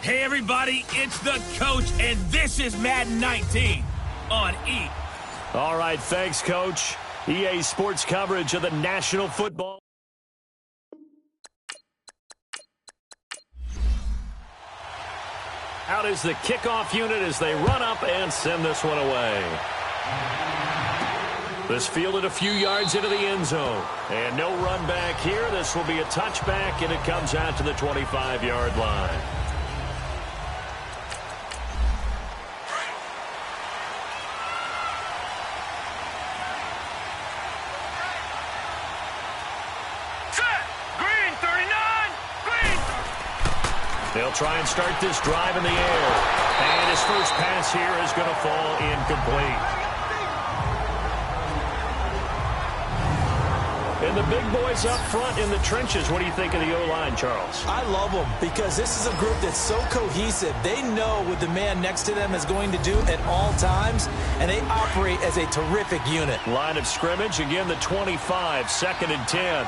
Hey everybody, it's the coach, and this is Madden 19 on E. All right, thanks, Coach. EA Sports coverage of the National Football. Out is the kickoff unit as they run up and send this one away. This fielded a few yards into the end zone. And no run back here. This will be a touchback, and it comes out to the 25-yard line. They'll try and start this drive in the air. And his first pass here is going to fall incomplete. And the big boys up front in the trenches. What do you think of the O-line, Charles? I love them because this is a group that's so cohesive. They know what the man next to them is going to do at all times, and they operate as a terrific unit. Line of scrimmage, again the 25, 2nd and 10.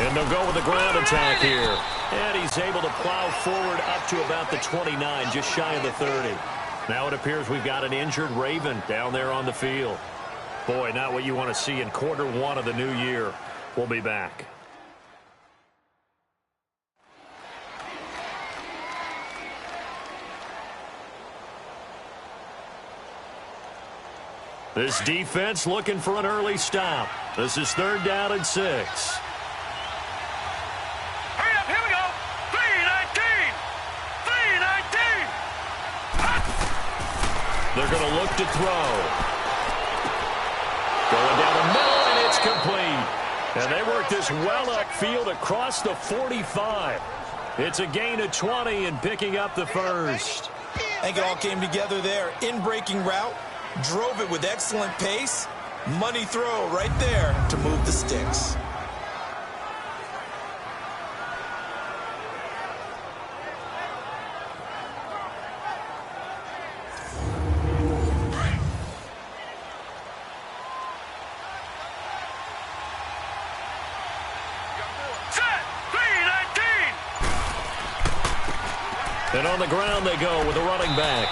And they'll go with the ground attack here. And he's able to plow forward up to about the 29, just shy of the 30. Now it appears we've got an injured Raven down there on the field. Boy, not what you want to see in quarter one of the new year. We'll be back. This defense looking for an early stop. This is 3rd down and 6. They're going to look to throw. Going down the middle, and it's complete. And they work this well upfield across the 45. It's a gain of 20 and picking up the first. I think it all came together there. In-breaking route, drove it with excellent pace. Money throw right there to move the sticks. And on the ground they go with a running back.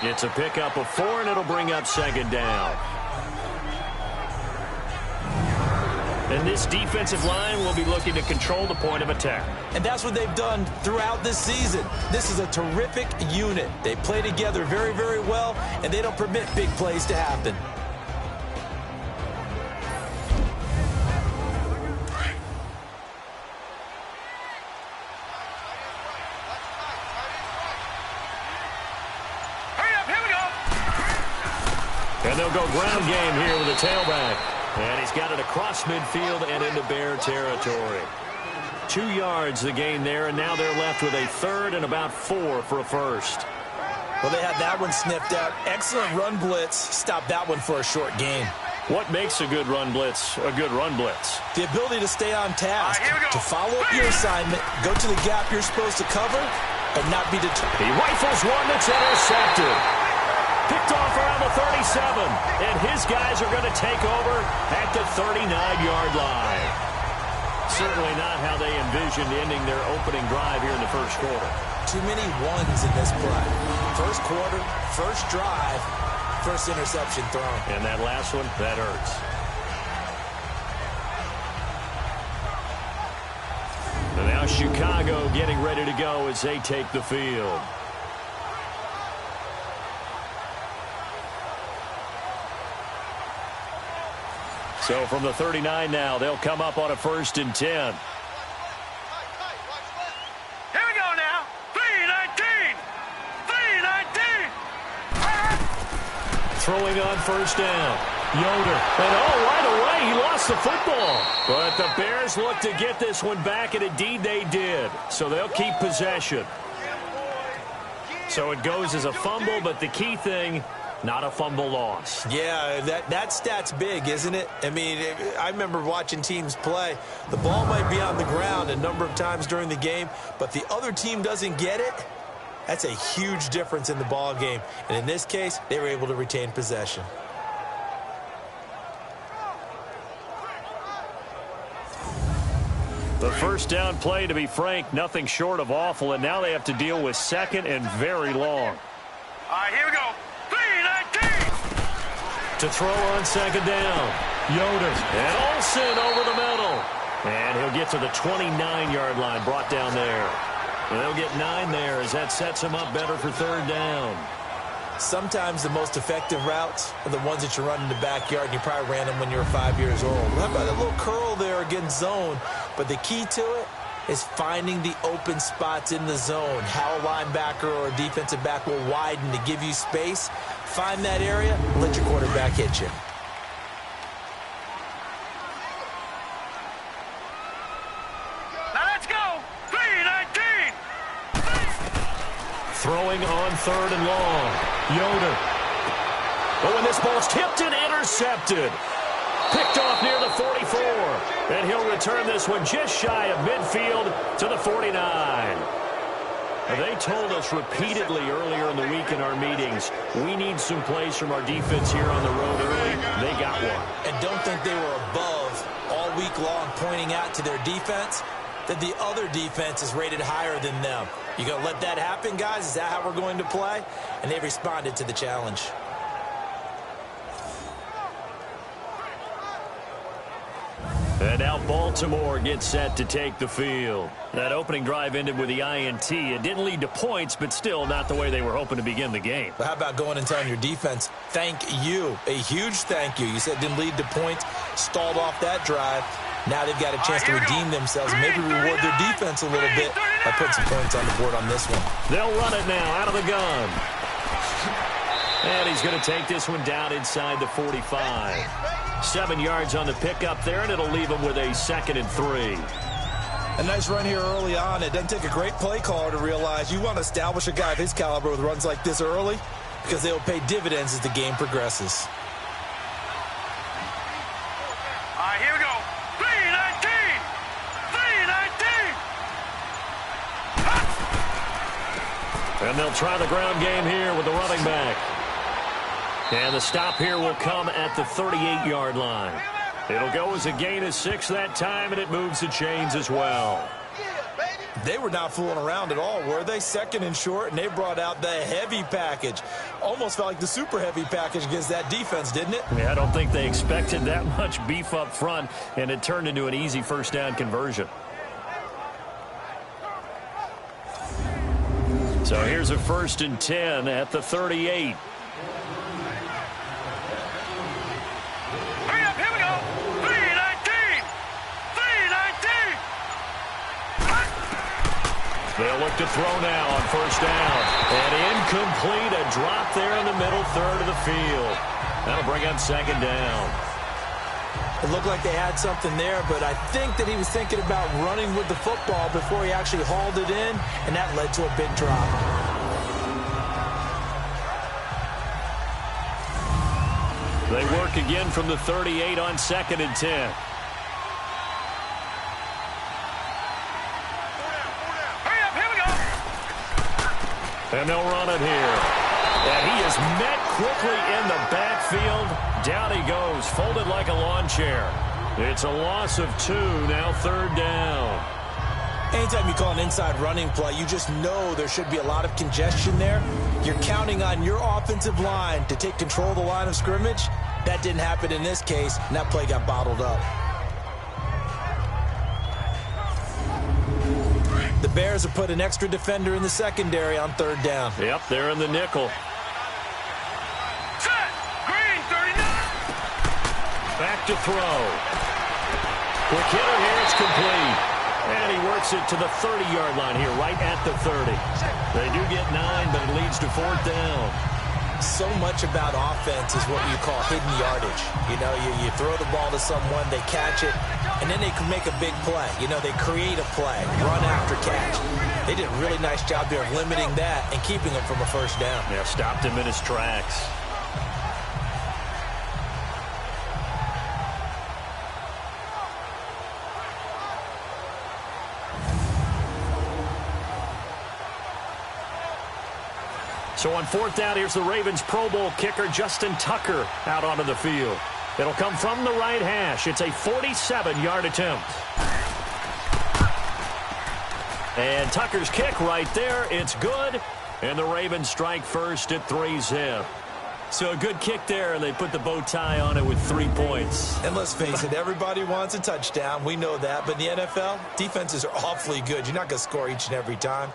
It's a pickup of 4, and it'll bring up 2nd down. And this defensive line will be looking to control the point of attack. And that's what they've done throughout this season. This is a terrific unit. They play together very, very well, and they don't permit big plays to happen. And they'll go ground game here with a tailback. And he's got it across midfield and into Bear territory. 2 yards the gain there, and now they're left with a 3rd and about 4 for a first. Well, they had that one sniffed out. Excellent run blitz. Stop that one for a short gain. What makes a good run blitz a good run blitz? The ability to stay on task, to follow up your assignment, go to the gap you're supposed to cover, and not be deterred. He rifles one that's intercepted. Picked off around the 37, and his guys are going to take over at the 39-yard line. Certainly not how they envisioned ending their opening drive here in the first quarter. Too many ones in this play. First quarter, first drive, first interception thrown. And that last one, that hurts. And now Chicago getting ready to go as they take the field. So from the 39 now, they'll come up on a 1st and 10. Here we go now. 3-19. 3-19. Throwing on 1st down. Yoder. And right away, he lost the football. But the Bears look to get this one back, and indeed they did. So they'll keep possession. So it goes as a fumble, but the key thing, not a fumble loss. Yeah, that stat's big, isn't it? I mean, I remember watching teams play. The ball might be on the ground a number of times during the game, but the other team doesn't get it. That's a huge difference in the ball game. And in this case, they were able to retain possession. The first down play, to be frank, nothing short of awful, and now they have to deal with second and very long. All right, here we go. 3-19. To throw on second down. Yoder and Olsen over the middle. And he'll get to the 29-yard line, brought down there. And they'll get 9 there as that sets him up better for third down. Sometimes the most effective routes are the ones that you run in the backyard, and you probably ran them when you were 5 years old. How about a little curl there against zone? But the key to it is finding the open spots in the zone. How a linebacker or a defensive back will widen to give you space. Find that area, let your quarterback hit you. Now let's go. 3-19. Throwing on third and long. Yoder. Oh, and this ball's tipped and intercepted. Picked off near the 44. And he'll return this one just shy of midfield to the 49. They told us repeatedly earlier in the week in our meetings, we need some plays from our defense here on the road early. They got one. And don't think they were above all week long pointing out to their defense that the other defense is rated higher than them. You going to let that happen, guys? Is that how we're going to play? And they responded to the challenge. And now Baltimore gets set to take the field. That opening drive ended with the INT. It didn't lead to points, but still not the way they were hoping to begin the game. But how about going and telling your defense, thank you, a huge thank you. You said it didn't lead to points, stalled off that drive. Now they've got a chance to redeem themselves, maybe reward their defense a little bit by putting some points on the board on this one. They'll run it now out of the gun. And he's going to take this one down inside the 45. 7 yards on the pickup there, and it'll leave him with a 2nd and 3. A nice run here early on. It doesn't take a great play caller to realize you want to establish a guy of his caliber with runs like this early because they'll pay dividends as the game progresses. All right, here we go. 3-19. 3-19. And they'll try the ground game here with the running back. And the stop here will come at the 38-yard line. It'll go as a gain of 6 that time, and it moves the chains as well. They were not fooling around at all, were they? 2nd and short, and they brought out the heavy package. Almost felt like the super heavy package against that defense, didn't it? Yeah, I don't think they expected that much beef up front, and it turned into an easy first down conversion. So here's a 1st and 10 at the 38. They'll look to throw now on 1st down. And incomplete, a drop there in the middle third of the field. That'll bring up 2nd down. It looked like they had something there, but I think that he was thinking about running with the football before he actually hauled it in, and that led to a big drop. They work again from the 38 on 2nd and 10. And they'll run it here. And he is met quickly in the backfield. Down he goes, folded like a lawn chair. It's a loss of 2, now 3rd down. Anytime you call an inside running play, you just know there should be a lot of congestion there. You're counting on your offensive line to take control of the line of scrimmage. That didn't happen in this case, and that play got bottled up. The Bears have put an extra defender in the secondary on 3rd down. Yep, they're in the nickel. Set. Green, 39. Back to throw. Quick hitter here, it's complete. And he works it to the 30-yard line here, right at the 30. They do get 9, but it leads to 4th down. So much about offense is what you call hidden yardage. You know, you throw the ball to someone, they catch it, and then they can make a big play. You know, they create a play, run after catch. They did a really nice job there of limiting that and keeping him from a 1st down. Yeah, stopped him in his tracks. So on 4th down, here's the Ravens Pro Bowl kicker Justin Tucker out onto the field. It'll come from the right hash. It's a 47-yard attempt. And Tucker's kick right there. It's good. And the Ravens strike first at 3-zip. So a good kick there, and they put the bow tie on it with 3 points. And let's face it, everybody wants a touchdown. We know that. But in the NFL, defenses are awfully good. You're not going to score each and every time.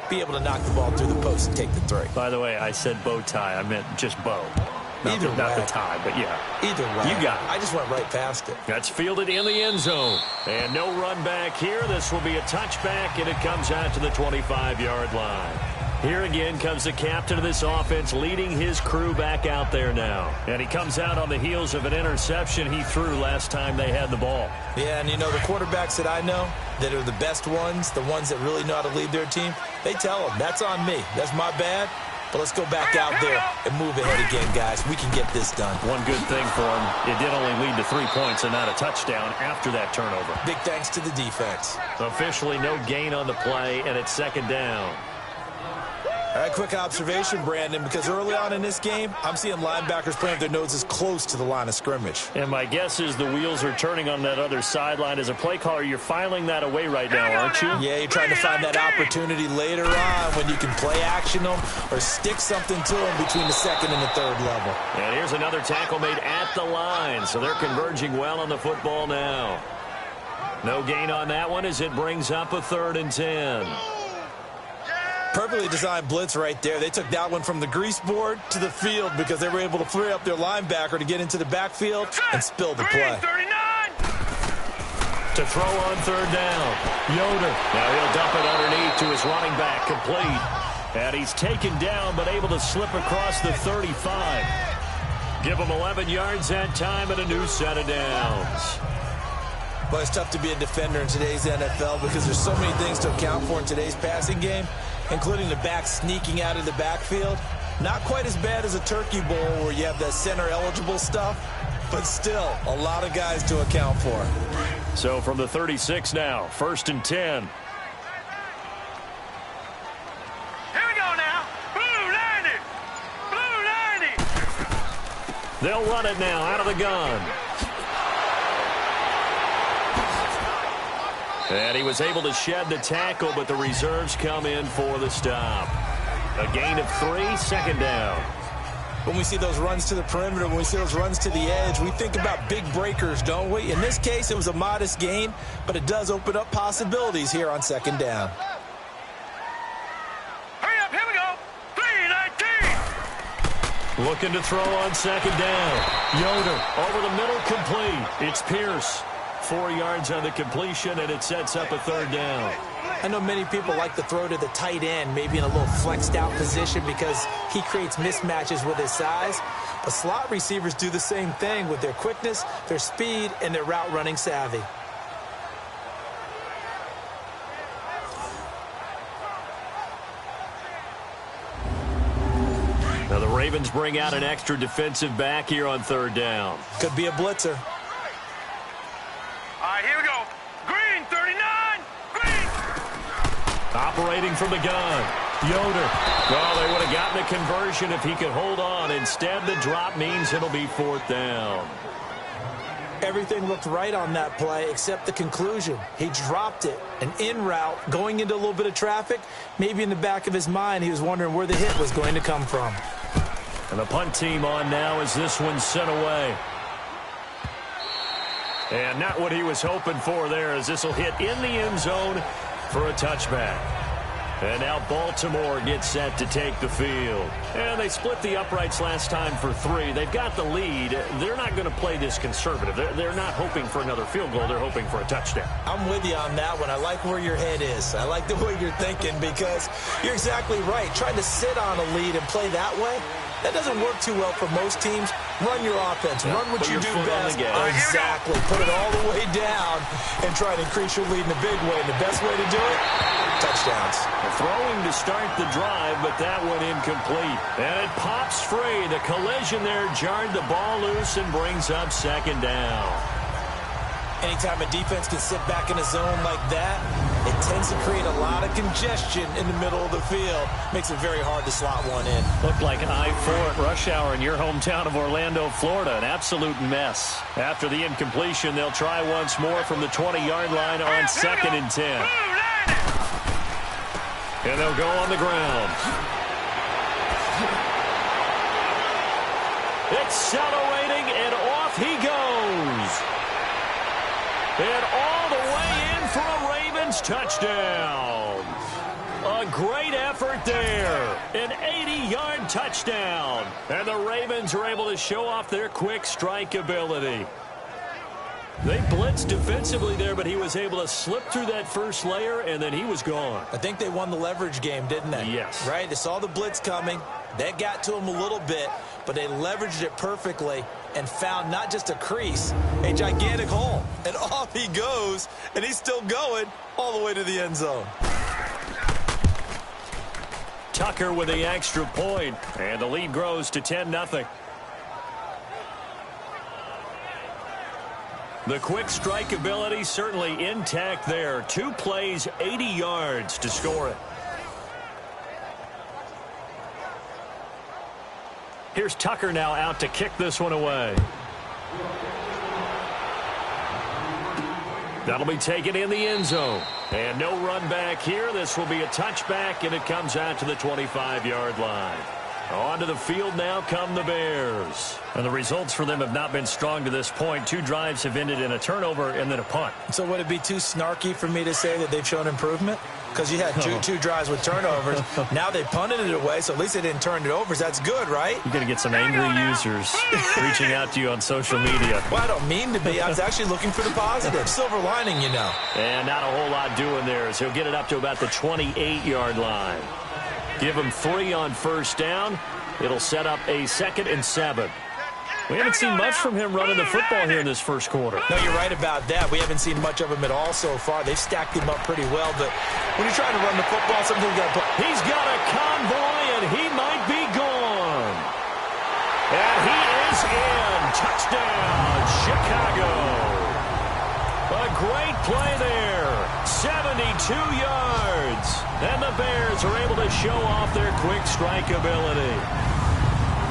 Be able to knock the ball through the post and take the 3. By the way, I said bow tie. I meant just bow. Not the tie, but yeah. Either way. You got it. I just went right past it. That's fielded in the end zone. And no run back here. This will be a touchback, and it comes out to the 25-yard line. Here again comes the captain of this offense, leading his crew back out there now. And he comes out on the heels of an interception he threw last time they had the ball. Yeah, and you know, the quarterbacks that I know that are the best ones, the ones that really know how to lead their team, they tell them, that's on me. That's my bad. But let's go back out there and move ahead again, guys. We can get this done. One good thing for him, it did only lead to 3 points and not a touchdown after that turnover. Big thanks to the defense. Officially no gain on the play, and it's second down. All right, quick observation, Brandon, because early on in this game, I'm seeing linebackers playing with their noses close to the line of scrimmage. And my guess is the wheels are turning on that other sideline. As a play caller, you're filing that away right now, aren't you? Yeah, you're trying to find that opportunity later on when you can play action them or stick something to them between the second and the third level. And here's another tackle made at the line, so they're converging well on the football now. No gain on that one as it brings up a 3rd and 10. Perfectly designed blitz right there. They took that one from the grease board to the field because they were able to free up their linebacker to get into the backfield and spill the play. To throw on 3rd down. Yoder. Now he'll dump it underneath to his running back, complete. And he's taken down but able to slip across the 35. Give him 11 yards that time and a new set of downs. But it's tough to be a defender in today's NFL because there's so many things to account for in today's passing game, including the back sneaking out of the backfield. Not quite as bad as a turkey bowl where you have that center-eligible stuff, but still a lot of guys to account for. So from the 36 now, 1st and 10. Here we go now. Blue 90. Blue 90. They'll run it now out of the gun. And he was able to shed the tackle, but the reserves come in for the stop. A gain of 3, 2nd down. When we see those runs to the perimeter, when we see those runs to the edge, we think about big breakers, don't we? In this case, it was a modest gain, but it does open up possibilities here on 2nd down. Hurry up, here we go. 3-19. Looking to throw on 2nd down. Yoder over the middle, complete. It's Pierce. 4 yards on the completion, and it sets up a 3rd down. I know many people like to throw to the tight end, maybe in a little flexed out position because he creates mismatches with his size. But slot receivers do the same thing with their quickness, their speed, and their route running savvy. Now the Ravens bring out an extra defensive back here on 3rd down. Could be a blitzer. All right, here we go. Green 39. Green. Operating from the gun. Yoder. Well, they would have gotten a conversion if he could hold on. Instead, the drop means it'll be 4th down. Everything looked right on that play except the conclusion. He dropped it. An in route going into a little bit of traffic. Maybe in the back of his mind, he was wondering where the hit was going to come from. And the punt team on now as this one's sent away. And not what he was hoping for there, as this will hit in the end zone for a touchback. And now Baltimore gets set to take the field. And they split the uprights last time for 3. They've got the lead. They're not going to play this conservative. They're not hoping for another field goal. They're hoping for a touchdown. I'm with you on that one. I like where your head is. I like the way you're thinking because you're exactly right. Trying to sit on a lead and play that way, that doesn't work too well for most teams. Run your offense. Run what you do best. Exactly. Put it all the way down and try to increase your lead in a big way. And the best way to do it, touchdowns. Throwing to start the drive, but that one incomplete. And it pops free. The collision there jarred the ball loose and brings up 2nd down. Anytime a defense can sit back in a zone like that, it tends to create a lot of congestion in the middle of the field. Makes it very hard to slot one in. Looked like I-4 at rush hour in your hometown of Orlando, Florida. An absolute mess. After the incompletion, they'll try once more from the 20-yard line on 2nd and 10. And they'll go on the ground. Accelerating, and off he goes. And all the way in for a Ravens touchdown. A great effort there. An 80-yard touchdown. And the Ravens are able to show off their quick strike ability. They blitzed defensively there, but he was able to slip through that first layer, and then he was gone. I think they won the leverage game, didn't they? Yes. Right? They saw the blitz coming. That got to him a little bit, but they leveraged it perfectly and found not just a crease, a gigantic hole. And off he goes, and he's still going all the way to the end zone. Tucker with the extra point, and the lead grows to 10-0. The quick strike ability certainly intact there. 2 plays, 80 yards to score it. Here's Tucker now out to kick this one away. That'll be taken in the end zone. And no run back here. This will be a touchback, and it comes out to the 25-yard line. Onto the field now come the Bears. And the results for them have not been strong to this point. 2 drives have ended in a turnover and then a punt. So would it be too snarky for me to say that they've shown improvement? Because you had two drives with turnovers. Now they punted it away, so at least they didn't turn it over. So that's good, right? You're going to get some angry users reaching out to you on social media. Well, I don't mean to be. I was actually looking for the positive. Silver lining, you know. And not a whole lot doing there as he'll get it up to about the 28-yard line. Give him 3 on first down. It'll set up a 2nd and 7. We haven't seen much from him running the football here in this first quarter. No, you're right about that. We haven't seen much of him at all so far. They've stacked him up pretty well, but when you're trying to run the football, something you got to put. He's got a convoy, and he might be gone. And he is in. Touchdown, Chicago. A great play there. 72 yards. And the Bears are able to show off their quick strike ability.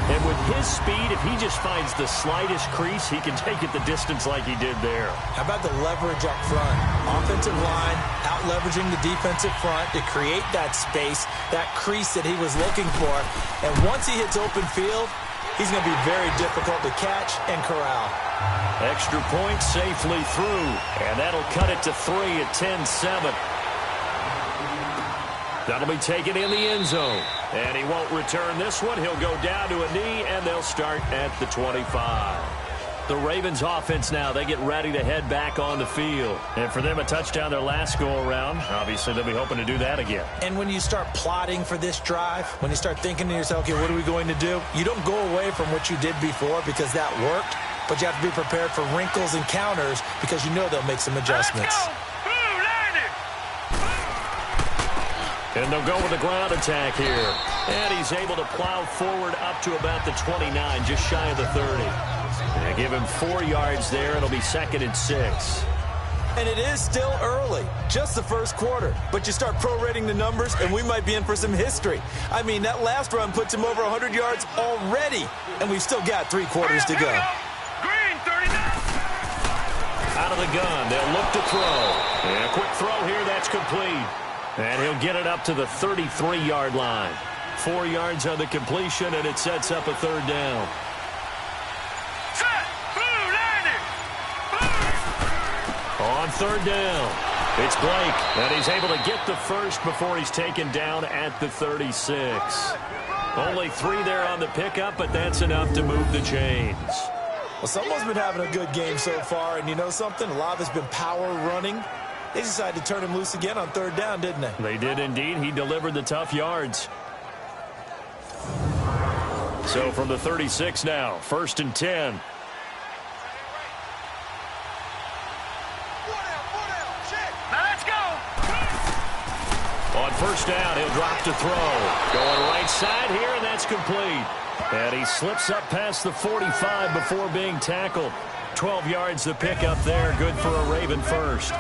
And with his speed, if he just finds the slightest crease, he can take it the distance like he did there. How about the leverage up front? Offensive line out-leveraging the defensive front to create that space, that crease that he was looking for. And once he hits open field, he's going to be very difficult to catch and corral. Extra point safely through. And that'll cut it to 3 at 10-7. That'll be taken in the end zone. And he won't return this one. He'll go down to a knee, and they'll start at the 25. The Ravens offense now, they get ready to head back on the field. And for them, a touchdown their last go-around. Obviously, they'll be hoping to do that again. And when you start plotting for this drive, when you start thinking to yourself, okay, what are we going to do? You don't go away from what you did before because that worked, but you have to be prepared for wrinkles and counters because you know they'll make some adjustments. And they'll go with the ground attack here. And he's able to plow forward up to about the 29, just shy of the 30. They give him 4 yards there. It'll be 2nd and 6. And it is still early, just the first quarter. But you start prorating the numbers, and we might be in for some history. I mean, that last run puts him over 100 yards already, and we've still got 3 quarters to go. Green, 39. Out of the gun, they'll look to throw. And a quick throw here, that's complete. And he'll get it up to the 33-yard line. 4 yards on the completion, and it sets up a 3rd down. Set. Blue, 90. On 3rd down, it's Blake, and he's able to get the first before he's taken down at the 36. Only 3 there on the pickup, but that's enough to move the chains. Well, someone's been having a good game so far, and you know something? A lot of it's been power running. They decided to turn him loose again on 3rd down, didn't they? They did indeed. He delivered the tough yards. So from the 36 now, 1st and 10. Now let's go. On 1st down, he'll drop to throw. Going right side here, and that's complete. And he slips up past the 45 before being tackled. 12 yards to pick up there. Good for a Raven first.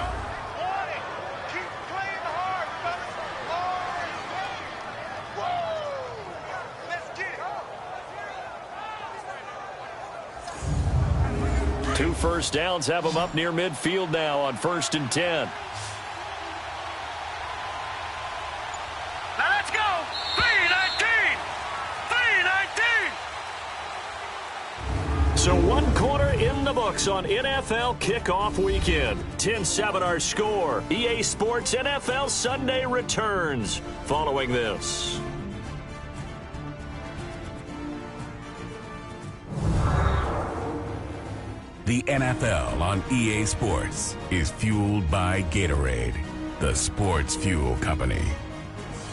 Two first downs have him up near midfield now on 1st and 10. So one quarter in the books on NFL kickoff weekend. 10-7 our score. EA Sports NFL Sunday returns following this. The NFL on EA Sports is fueled by Gatorade, the sports fuel company.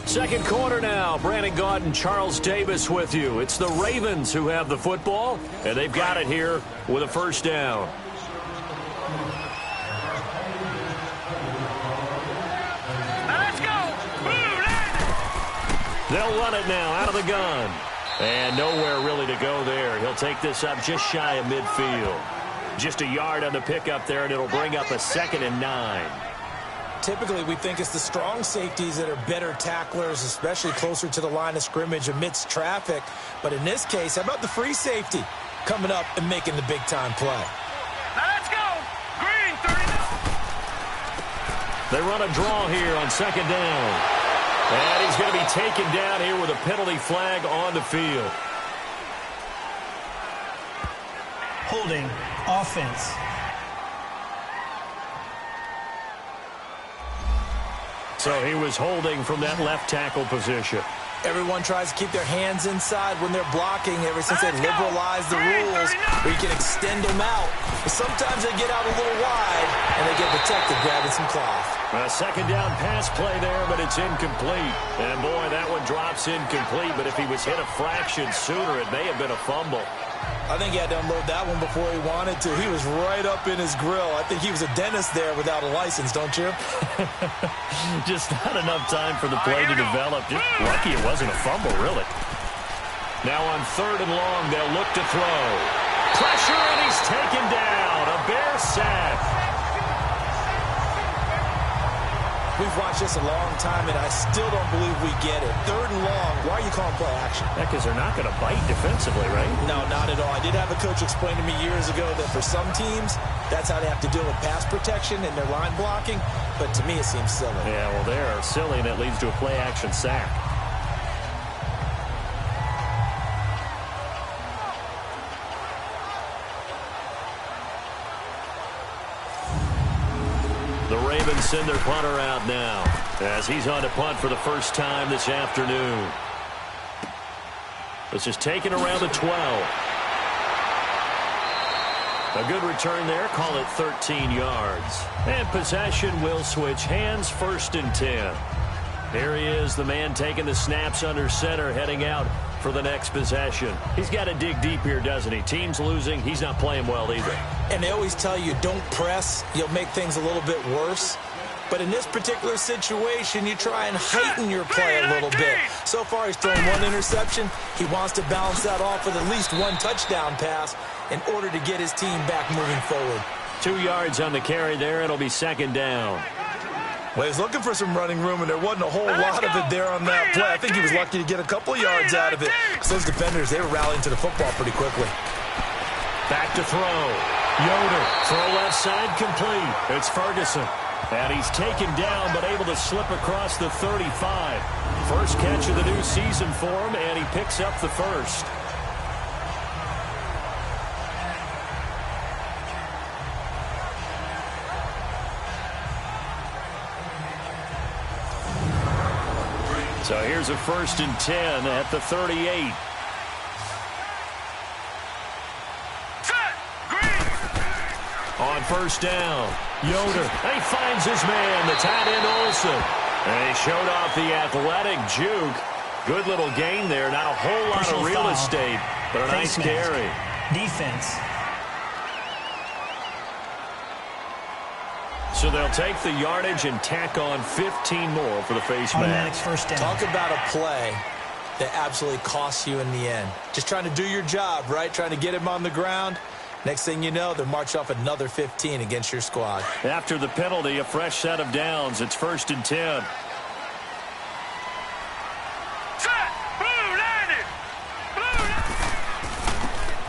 Second quarter now. Brandon Gaudin and Charles Davis with you. It's the Ravens who have the football, and they've got it here with a first down. Let's go! They'll run it now out of the gun. And nowhere really to go there. He'll take this up just shy of midfield. Just a yard on the pickup there, and it'll bring up a 2nd and 9. Typically, we think it's the strong safeties that are better tacklers, especially closer to the line of scrimmage amidst traffic. But in this case, how about the free safety coming up and making the big-time play? Let's go! Green, 30. They run a draw here on 2nd down. And he's going to be taken down here with a penalty flag on the field. Holding offense. So he was holding from that left tackle position. Everyone tries to keep their hands inside when they're blocking ever since they liberalized the rules where you can extend them out. But sometimes they get out a little wide and they get protected grabbing some cloth. A 2nd down pass play there, but it's incomplete. And boy, that one drops incomplete, but if he was hit a fraction sooner, it may have been a fumble. I think he had to unload that one before he wanted to. He was right up in his grill. I think he was a dentist there without a license, don't you? Just not enough time for the play to develop. Just lucky it wasn't a fumble, really. Now on 3rd and long, they'll look to throw. Pressure, and he's taken down. A Bear sack. We've watched this a long time, and I still don't believe we get it. 3rd and long. Why are you calling play action? Because they're not going to bite defensively, right? No, not at all. I did have a coach explain to me years ago that for some teams, that's how they have to deal with pass protection and their line blocking. But to me, it seems silly. Yeah, well, they're silly, and it leads to a play action sack. The Ravens send their punter out now as he's on to punt for the first time this afternoon. This is taken around the 12. A good return there. Call it 13 yards. And possession will switch hands. 1st and 10. Here he is, the man taking the snaps under center, heading out for the next possession. He's got to dig deep here, doesn't he? Team's losing. He's not playing well either. And they always tell you, don't press. You'll make things a little bit worse. But in this particular situation, you try and heighten your play a little bit. So far, he's thrown 1 interception. He wants to balance that off with at least 1 touchdown pass in order to get his team back moving forward. 2 yards on the carry there. It'll be 2nd down. Well, he's looking for some running room, and there wasn't a whole lot of it there on that play. I think he was lucky to get a couple of yards out of it. Because those defenders, they were rallying to the football pretty quickly. Back to throw. Yoder, throw left side, complete. It's Ferguson. And he's taken down, but able to slip across the 35. First catch of the new season for him, and he picks up the first. So here's a 1st and 10 at the 38. On 1st down, Yoder. He finds his man, the tight end Olsen. And he showed off the athletic juke. Good little gain there. Not a whole lot of real estate, but a nice carry. Defense. So they'll take the yardage and tack on 15 more for the face Automatic mask. first down. Talk about a play that absolutely costs you in the end. Just trying to do your job, right? Trying to get him on the ground. Next thing you know, they'll march off another 15 against your squad. After the penalty, a fresh set of downs. It's 1st and 10.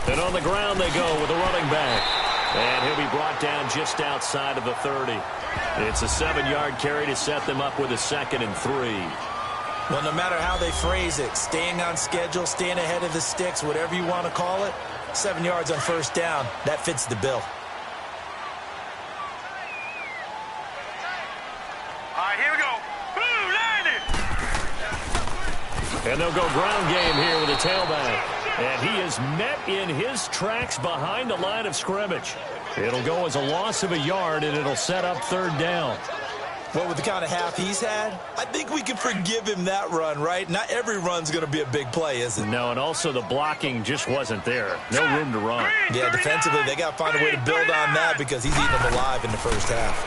And on the ground they go with a running back. And he'll be brought down just outside of the 30. It's a 7-yard carry to set them up with a 2nd and 3. Well, no matter how they phrase it, staying on schedule, staying ahead of the sticks, whatever you want to call it, 7 yards on first down. That fits the bill. All right, here we go. Blue, landed. And they'll go ground game here with a tailback. And he is met in his tracks behind the line of scrimmage. It'll go as a loss of a yard, and it'll set up third down. Well, with the kind of half he's had, I think we can forgive him that run, right? Not every run's going to be a big play, is it? No, and also the blocking just wasn't there. No room to run. Yeah, defensively, they got to find a way to build on that because he's eating them alive in the first half.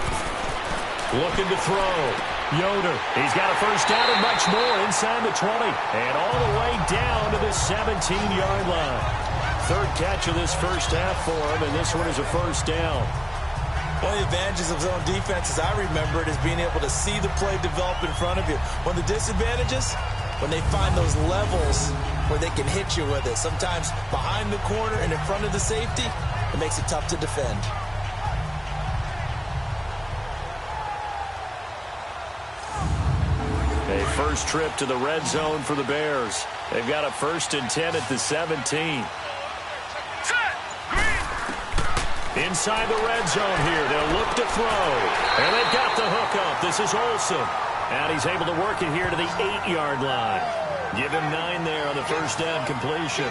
Looking to throw. Yoder, he's got a first down and much more inside the 20. And all the way down to the 17-yard line. Third catch of this first half for him, and this one is a first down. One of the advantages of zone defense, as I remember it, is being able to see the play develop in front of you. One of the disadvantages, when they find those levels where they can hit you with it. Sometimes behind the corner and in front of the safety, it makes it tough to defend. A first trip to the red zone for the Bears. They've got a 1st and 10 at the 17. Inside the red zone here. They'll look to throw. And they've got the hook up. This is Olsen. And he's able to work it here to the 8-yard line. Give him 9 there on the first down completion.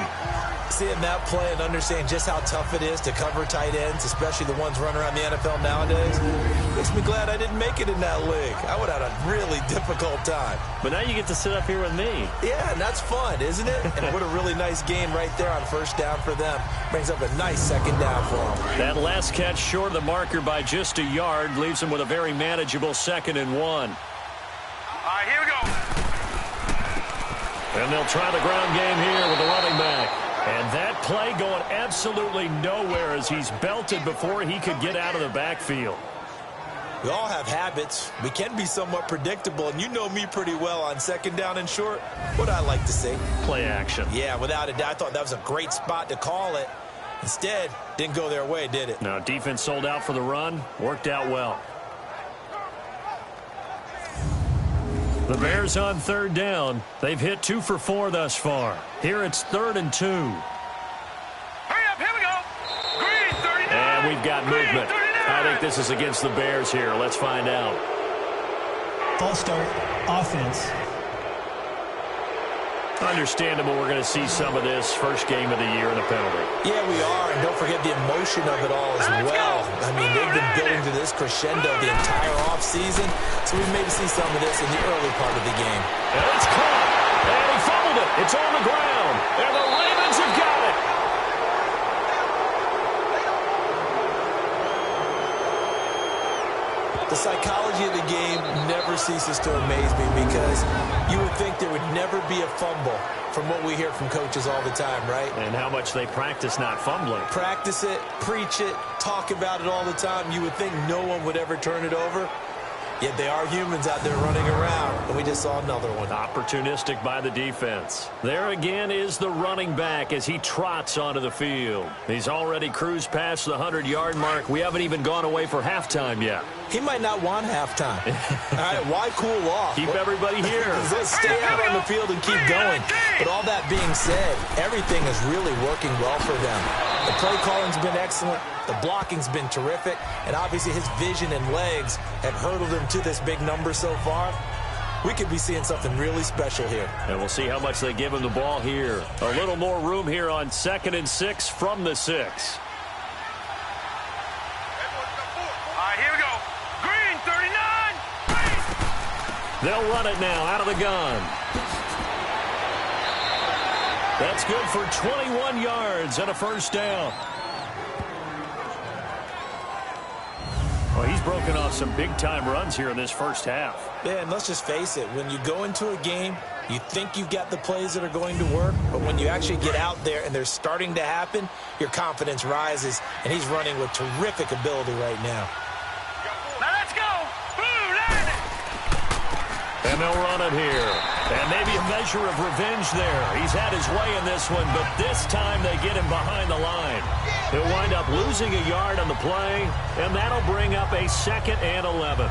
Seeing that play and understanding just how tough it is to cover tight ends, especially the ones running around the NFL nowadays, makes me glad I didn't make it in that league. I would have had a really difficult time. But now you get to sit up here with me. Yeah, and that's fun, isn't it? And what a really nice game right there on first down for them. Brings up a nice second down for them. That last catch short of the marker by just a yard leaves them with a very manageable 2nd and 1. All right, here we go. And they'll try the ground game here with the running back. And that play going absolutely nowhere as he's belted before he could get out of the backfield. We all have habits. We can be somewhat predictable, and you know me pretty well on second down and short. What I like to see. Play action. Yeah, without a doubt. I thought that was a great spot to call it. Instead, didn't go their way, did it? Now, defense sold out for the run. Worked out well. The Bears on third down. They've hit 2 for 4 thus far. Here it's 3rd and 2. Hurry up, here we go. Green, 39. And we've got movement. Green, 39. I think this is against the Bears here. Let's find out. False start, offense. Understandable we're going to see some of this first game of the year in a penalty. Yeah, we are, and don't forget the emotion of it all as well. I mean, they've been building to this crescendo the entire offseason, so we maybe see some of this in the early part of the game. And it's caught, and he fumbled it. It's on the ground, and the Ravens have got it. The psychology of the game never ceases to amaze me because you would think there would never be a fumble from what we hear from coaches all the time, right? And how much they practice not fumbling. Practice it, preach it, talk about it all the time. You would think no one would ever turn it over. Yet they are humans out there running around, and we just saw another one. Opportunistic by the defense. There again is the running back as he trots onto the field. He's already cruised past the 100-yard mark. We haven't even gone away for halftime yet. He might not want halftime. All right, why cool off? Keep everybody here. Let's stay out on the field and keep going. But all that being said, everything is really working well for them. The play calling's been excellent. The blocking's been terrific. And obviously his vision and legs have hurdled him to this big number so far. We could be seeing something really special here. And we'll see how much they give him the ball here. A little more room here on 2nd and 6 from the 6. All right, here we go. Green, 39. Green. They'll run it now out of the gun. That's good for 21 yards and a first down. Well, he's broken off some big-time runs here in this first half. Yeah, and let's just face it. When you go into a game, you think you've got the plays that are going to work, but when you actually get out there and they're starting to happen, your confidence rises, and he's running with terrific ability right now. Now let's go. Blue, landed. And they'll run it here. And maybe a measure of revenge there. He's had his way in this one, but this time they get him behind the line. He'll wind up losing a yard on the play, and that'll bring up a 2nd and 11.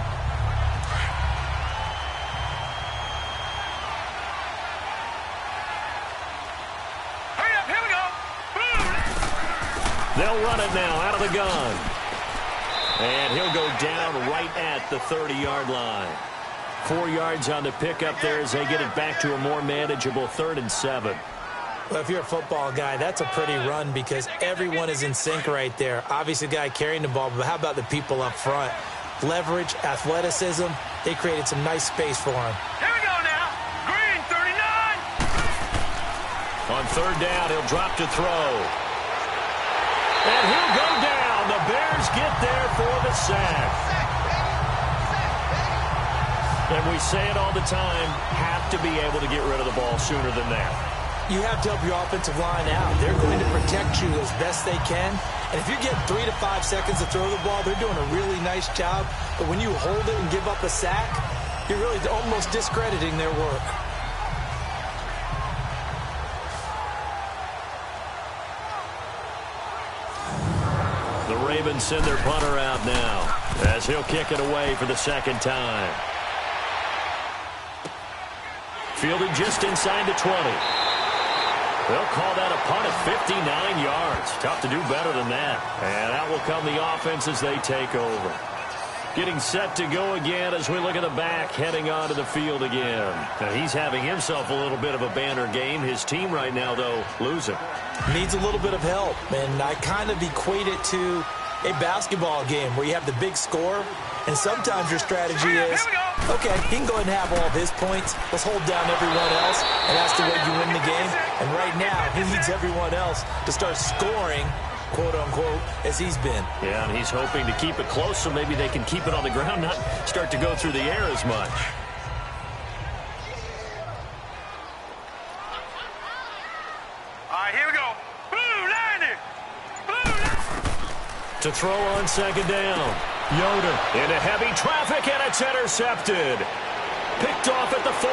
Hurry up, here we go. Blue. They'll run it now out of the gun. And he'll go down right at the 30-yard line. 4 yards on the pickup there as they get it back to a more manageable 3rd and 7. Well, if you're a football guy, that's a pretty run because everyone is in sync right there. Obviously, the guy carrying the ball, but how about the people up front? Leverage, athleticism, they created some nice space for him. Here we go now. Green, 39. On 3rd down, he'll drop to throw. And he'll go down. The Bears get there for the sack. And we say it all the time, have to be able to get rid of the ball sooner than that. You have to help your offensive line out. They're going to protect you as best they can. And if you get 3 to 5 seconds to throw the ball, they're doing a really nice job. But when you hold it and give up a sack, you're really almost discrediting their work. The Ravens send their punter out now as he'll kick it away for the 2nd time. Fielded just inside the 20. They'll call that a punt at 59 yards. Tough to do better than that. And out will come the offense as they take over. Getting set to go again as we look at the back, heading onto the field again. Now, he's having himself a little bit of a banner game. His team right now, though, losing. Needs a little bit of help. And I kind of equate it to a basketball game where you have the big score, and sometimes your strategy is, okay, he can go ahead and have all of his points. Let's hold down everyone else, and that's the way you win the game. And right now, he needs everyone else to start scoring, quote-unquote, as he's been. Yeah, and he's hoping to keep it close so maybe they can keep it on the ground, not start to go through the air as much. All right, here we go. Blue, 90. Blue, 90. To throw on 2nd down. Yoder into heavy traffic, and it's intercepted. Picked off at the 40.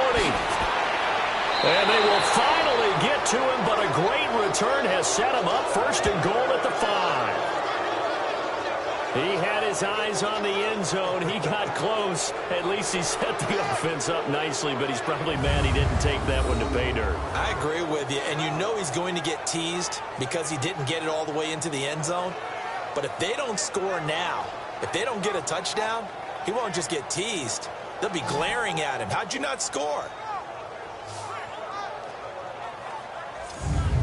And they will finally get to him, but a great return has set him up 1st and goal at the 5. He had his eyes on the end zone. He got close. At least he set the offense up nicely, but he's probably mad he didn't take that one to pay dirt. I agree with you, and you know he's going to get teased because he didn't get it all the way into the end zone. But if they don't score now, if they don't get a touchdown, he won't just get teased. They'll be glaring at him. How'd you not score?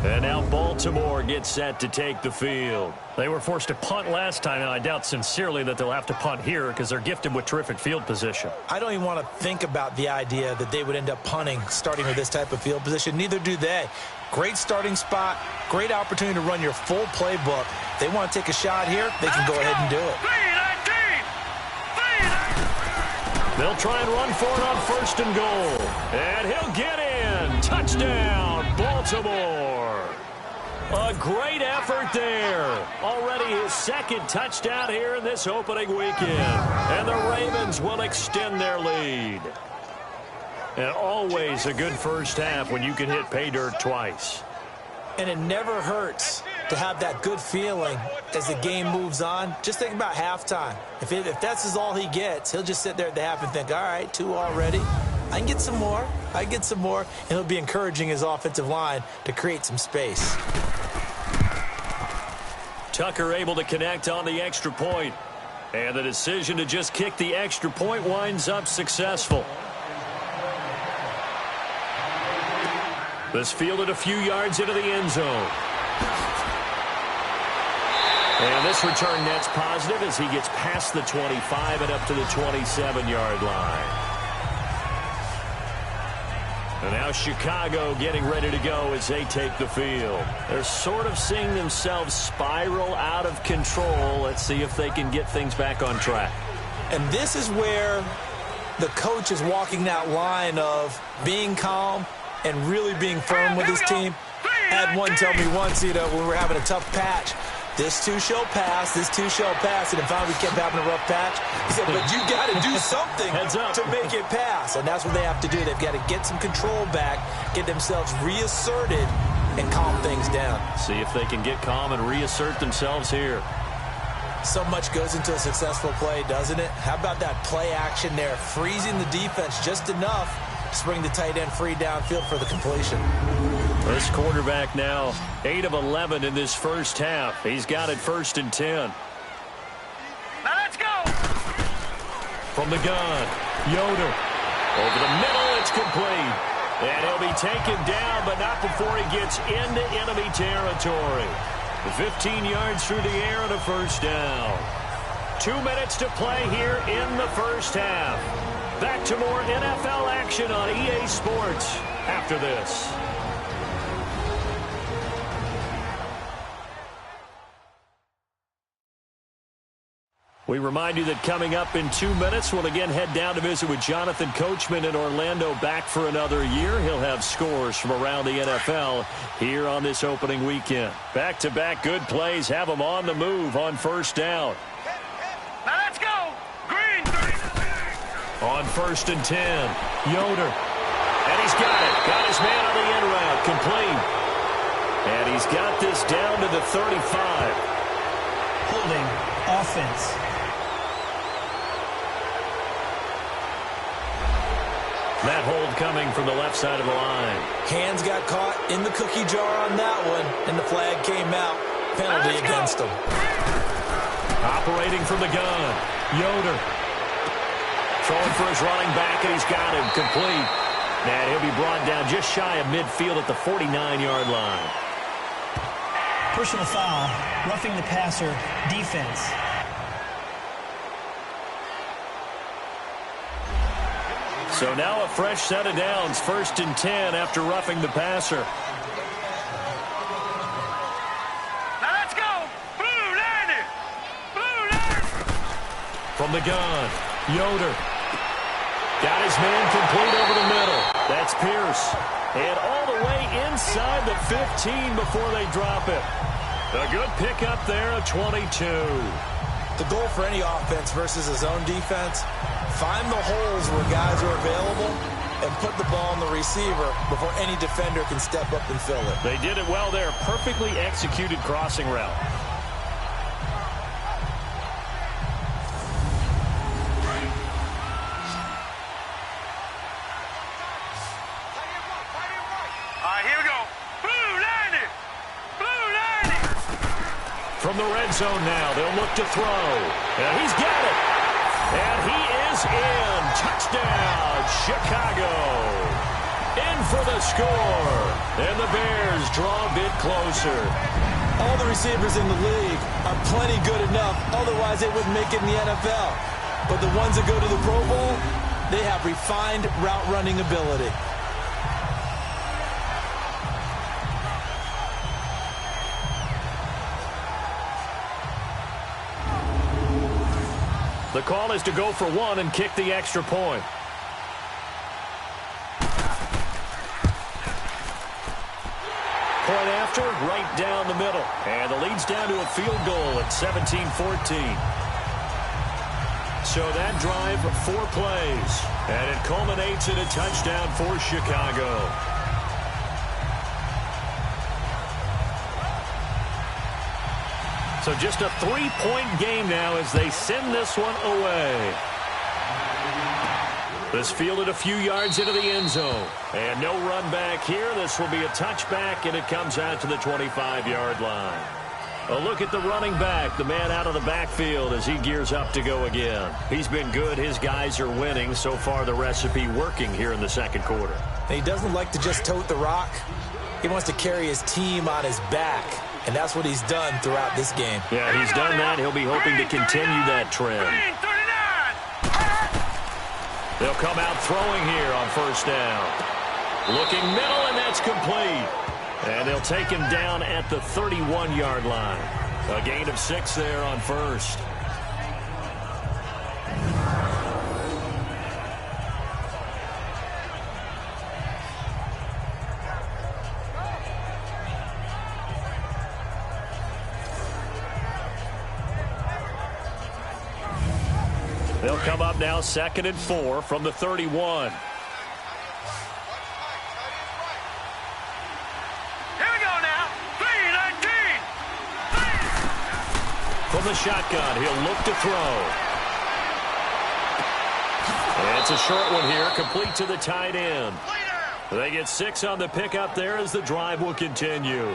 And now Baltimore gets set to take the field. They were forced to punt last time, and I doubt sincerely that they'll have to punt here because they're gifted with terrific field position. I don't even want to think about the idea that they would end up punting starting with this type of field position. Neither do they. Great starting spot, great opportunity to run your full playbook. If they want to take a shot here, they can go ahead and do it. 3-19. They'll try and run for it on 1st and goal. And he'll get in. Touchdown, Baltimore. A great effort there. Already his 2nd touchdown here in this opening weekend. And the Ravens will extend their lead. And always a good first half when you can hit pay dirt twice. And it never hurts to have that good feeling as the game moves on. Just think about halftime. If that's all he gets, he'll just sit there at the half and think, all right, 2 already. I can get some more. I can get some more. And he'll be encouraging his offensive line to create some space. Tucker able to connect on the extra point. And the decision to just kick the extra point winds up successful. This fielded a few yards into the end zone. And this return net's positive as he gets past the 25 and up to the 27-yard line. And now Chicago getting ready to go as they take the field. They're sort of seeing themselves spiral out of control. Let's see if they can get things back on track. And this is where the coach is walking that line of being calm and really being firm with his team. I had one tell me once, when we were having a tough patch, this too shall pass, this too shall pass, and finally we kept having a rough patch. He said, but you got to do something to make it pass, and that's what they have to do. They've got to get some control back, get themselves reasserted, and calm things down. See if they can get calm and reassert themselves here. So much goes into a successful play, doesn't it? How about that play action there, freezing the defense just enough to bring the tight end free downfield for the completion. This quarterback now 8 of 11 in this first half. He's got it 1st and 10. Now let's go. From the gun, Yoder. Over the middle, it's complete. And he'll be taken down, but not before he gets into enemy territory. 15 yards through the air and a first down. 2 minutes to play here in the first half. Back to more NFL action on EA Sports after this. We remind you that coming up in 2 minutes, we'll again head down to visit with Jonathan Coachman in Orlando, back for another year. He'll have scores from around the NFL here on this opening weekend. Back-to-back good plays have them on the move on first down. Now let's go. Green. On 1st and 10, Yoder. And he's got it. Got his man on the end route. Complete. And he's got this down to the 35. Holding offense. That hold coming from the left side of the line. Hands got caught in the cookie jar on that one, and the flag came out. Penalty against him. Operating from the gun, Yoder. Throwing for his running back, and he's got him complete. And he'll be brought down just shy of midfield at the 49-yard line. Personal foul, roughing the passer, defense. So now a fresh set of downs, 1st and 10 after roughing the passer. Now let's go. Blue line. Blue line. From the gun, Yoder. Got his man complete over the middle. That's Pierce. And all the way inside the 15 before they drop it. A good pickup there, a 22. The goal for any offense versus his own defense, find the holes where guys are available and put the ball on the receiver before any defender can step up and fill it. They did it well there. Perfectly executed crossing route. Here we go. Blue line. Blue line. From the red zone now, they'll look to throw. And he's got it. And he is in. Touchdown, Chicago. In for the score. And the Bears draw a bit closer. All the receivers in the league are plenty good enough. Otherwise, they wouldn't make it in the NFL. But the ones that go to the Pro Bowl, they have refined route running ability. The call is to go for one and kick the extra point. Point after, right down the middle. And the lead's down to a field goal at 17-14. So that drive, 4 plays. And it culminates in a touchdown for Chicago. So just a 3-point game now as they send this one away. This fielded a few yards into the end zone. And no run back here. This will be a touchback, and it comes out to the 25-yard line. A look at the running back, the man out of the backfield as he gears up to go again. He's been good. His guys are winning. So far, the recipe working here in the second quarter. And he doesn't like to just tote the rock. He wants to carry his team on his back. And that's what he's done throughout this game. Yeah, he's done that. He'll be hoping to continue that trend. They'll come out throwing here on first down. Looking middle, and that's complete. And they'll take him down at the 31-yard line. A gain of 6 there on first. They'll come up now 2nd and 4 from the 31. Here we go now. 3-19. From the shotgun, he'll look to throw. And it's a short one here, complete to the tight end. They get 6 on the pickup there as the drive will continue.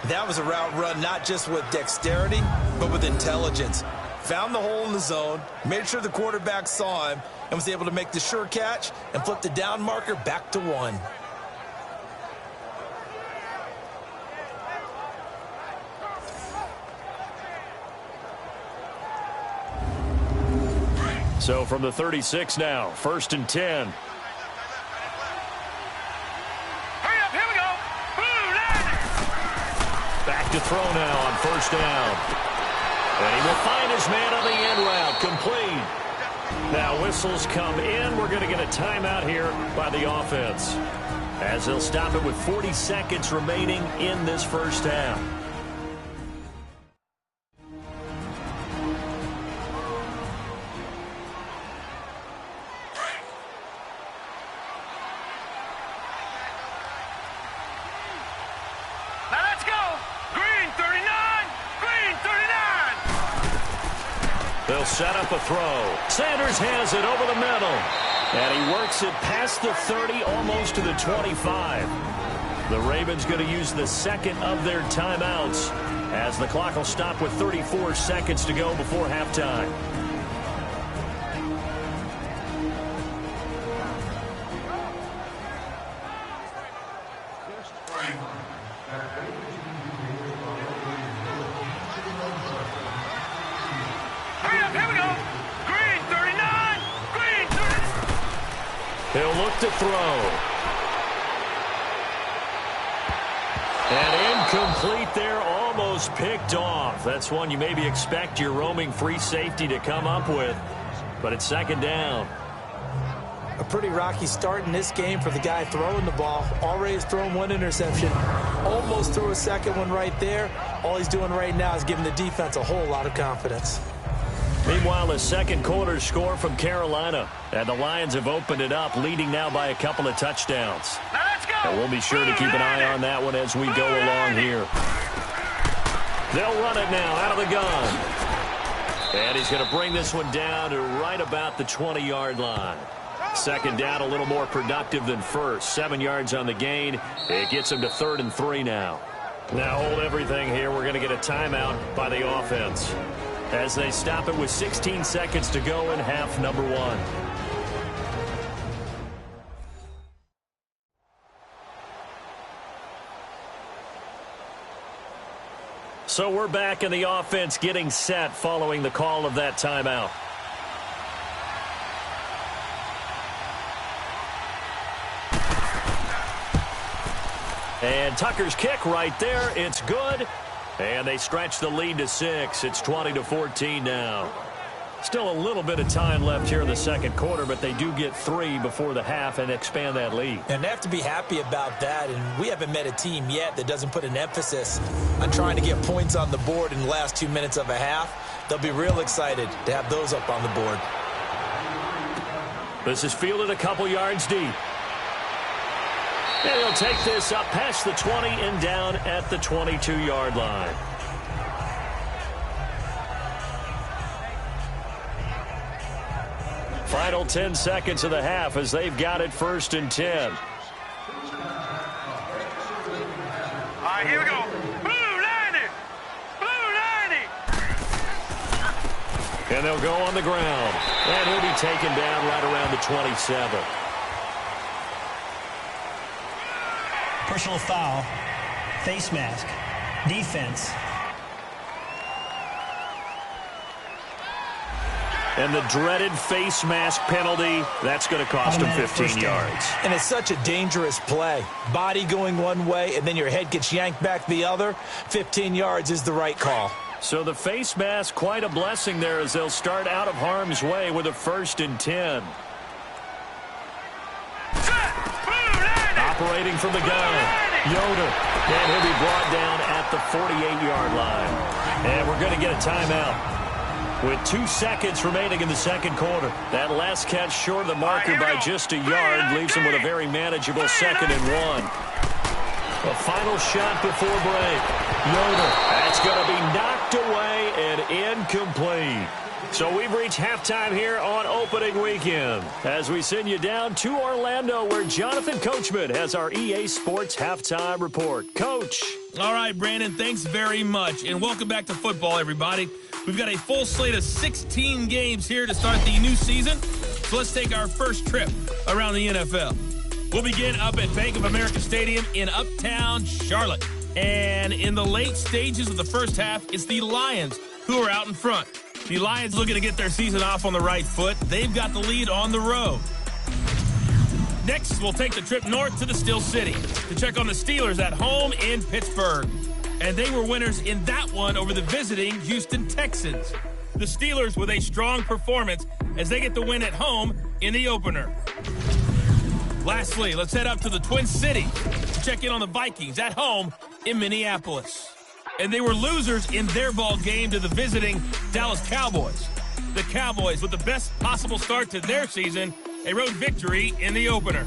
That was a route run not just with dexterity, but with intelligence. Found the hole in the zone, made sure the quarterback saw him, and was able to make the sure catch and flip the down marker back to 1. So from the 36 now, 1st and 10. Hurry up, here we go. Blue line. Back to throw now on 1st down. And he will find his man on the end route, complete. Now whistles come in. We're going to get a timeout here by the offense, as they'll stop it with 40 seconds remaining in this first half. Now let's go. Green 39. Green 39. They'll set up a throw. Sanders has it over the middle. And he works it past the 30, almost to the 25. The Ravens going to use the second of their timeouts, as the clock will stop with 34 seconds to go before halftime. Hurry up, here we go. Green 39. Green 39. He'll look to throw. And incomplete there, almost picked off. That's one you maybe expect your roaming free safety to come up with, but it's 2nd down. A pretty rocky start in this game for the guy throwing the ball. Already has thrown 1 interception. Almost threw a second one right there. All he's doing right now is giving the defense a whole lot of confidence. Meanwhile, the second quarter score from Carolina, and the Lions have opened it up, leading now by a couple of touchdowns. Now let's go. And we'll be sure to keep an eye on that one as we go along here. They'll run it now out of the gun. And he's going to bring this one down to right about the 20-yard line. 2nd down, a little more productive than first. 7 yards on the gain. It gets him to 3rd and 3 now. Now hold everything here. We're going to get a timeout by the offense, as they stop it with 16 seconds to go in half number 1. So we're back in the offense getting set following the call of that timeout. And Tucker's kick right there. It's good. And they stretch the lead to 6. It's 20-14 now. Still a little bit of time left here in the second quarter, but they do get 3 before the half and expand that lead. And they have to be happy about that. And we haven't met a team yet that doesn't put an emphasis on trying to get points on the board in the last 2 minutes of a half. They'll be real excited to have those up on the board. This is fielded a couple yards deep. And he'll take this up past the 20 and down at the 22-yard line. Final 10 seconds of the half as they've got it 1st and 10. All right, here we go. Blue 90. Blue 90. And they'll go on the ground. And he'll be taken down right around the 27. Personal foul, face mask, defense. And the dreaded face mask penalty, that's going to cost him 15 yards. And it's such a dangerous play. Body going one way, and then your head gets yanked back the other. 15 yards is the right call. So the face mask, quite a blessing there as they'll start out of harm's way with a 1st and 10. Operating from the gun, Yoder. And he'll be brought down at the 48-yard line. And we're going to get a timeout with 2 seconds remaining in the second quarter. That last catch short of the marker by just a yard leaves him with a very manageable 2nd and 1. A final shot before break. Yoder. That's going to be knocked away and incomplete. So we've reached halftime here on opening weekend as we send you down to Orlando where Jonathan Coachman has our EA Sports halftime report. Coach. All right, Brandon, thanks very much. And welcome back to football, everybody. We've got a full slate of 16 games here to start the new season. So let's take our first trip around the NFL. We'll begin up at Bank of America Stadium in Uptown Charlotte. And in the late stages of the first half, it's the Lions who are out in front. The Lions looking to get their season off on the right foot. They've got the lead on the road. Next, we'll take the trip north to the Steel City to check on the Steelers at home in Pittsburgh. And they were winners in that one over the visiting Houston Texans. The Steelers with a strong performance as they get the win at home in the opener. Lastly, let's head up to the Twin Cities to check in on the Vikings at home in Minneapolis. And they were losers in their ball game to the visiting Dallas Cowboys. The Cowboys with the best possible start to their season, a road victory in the opener.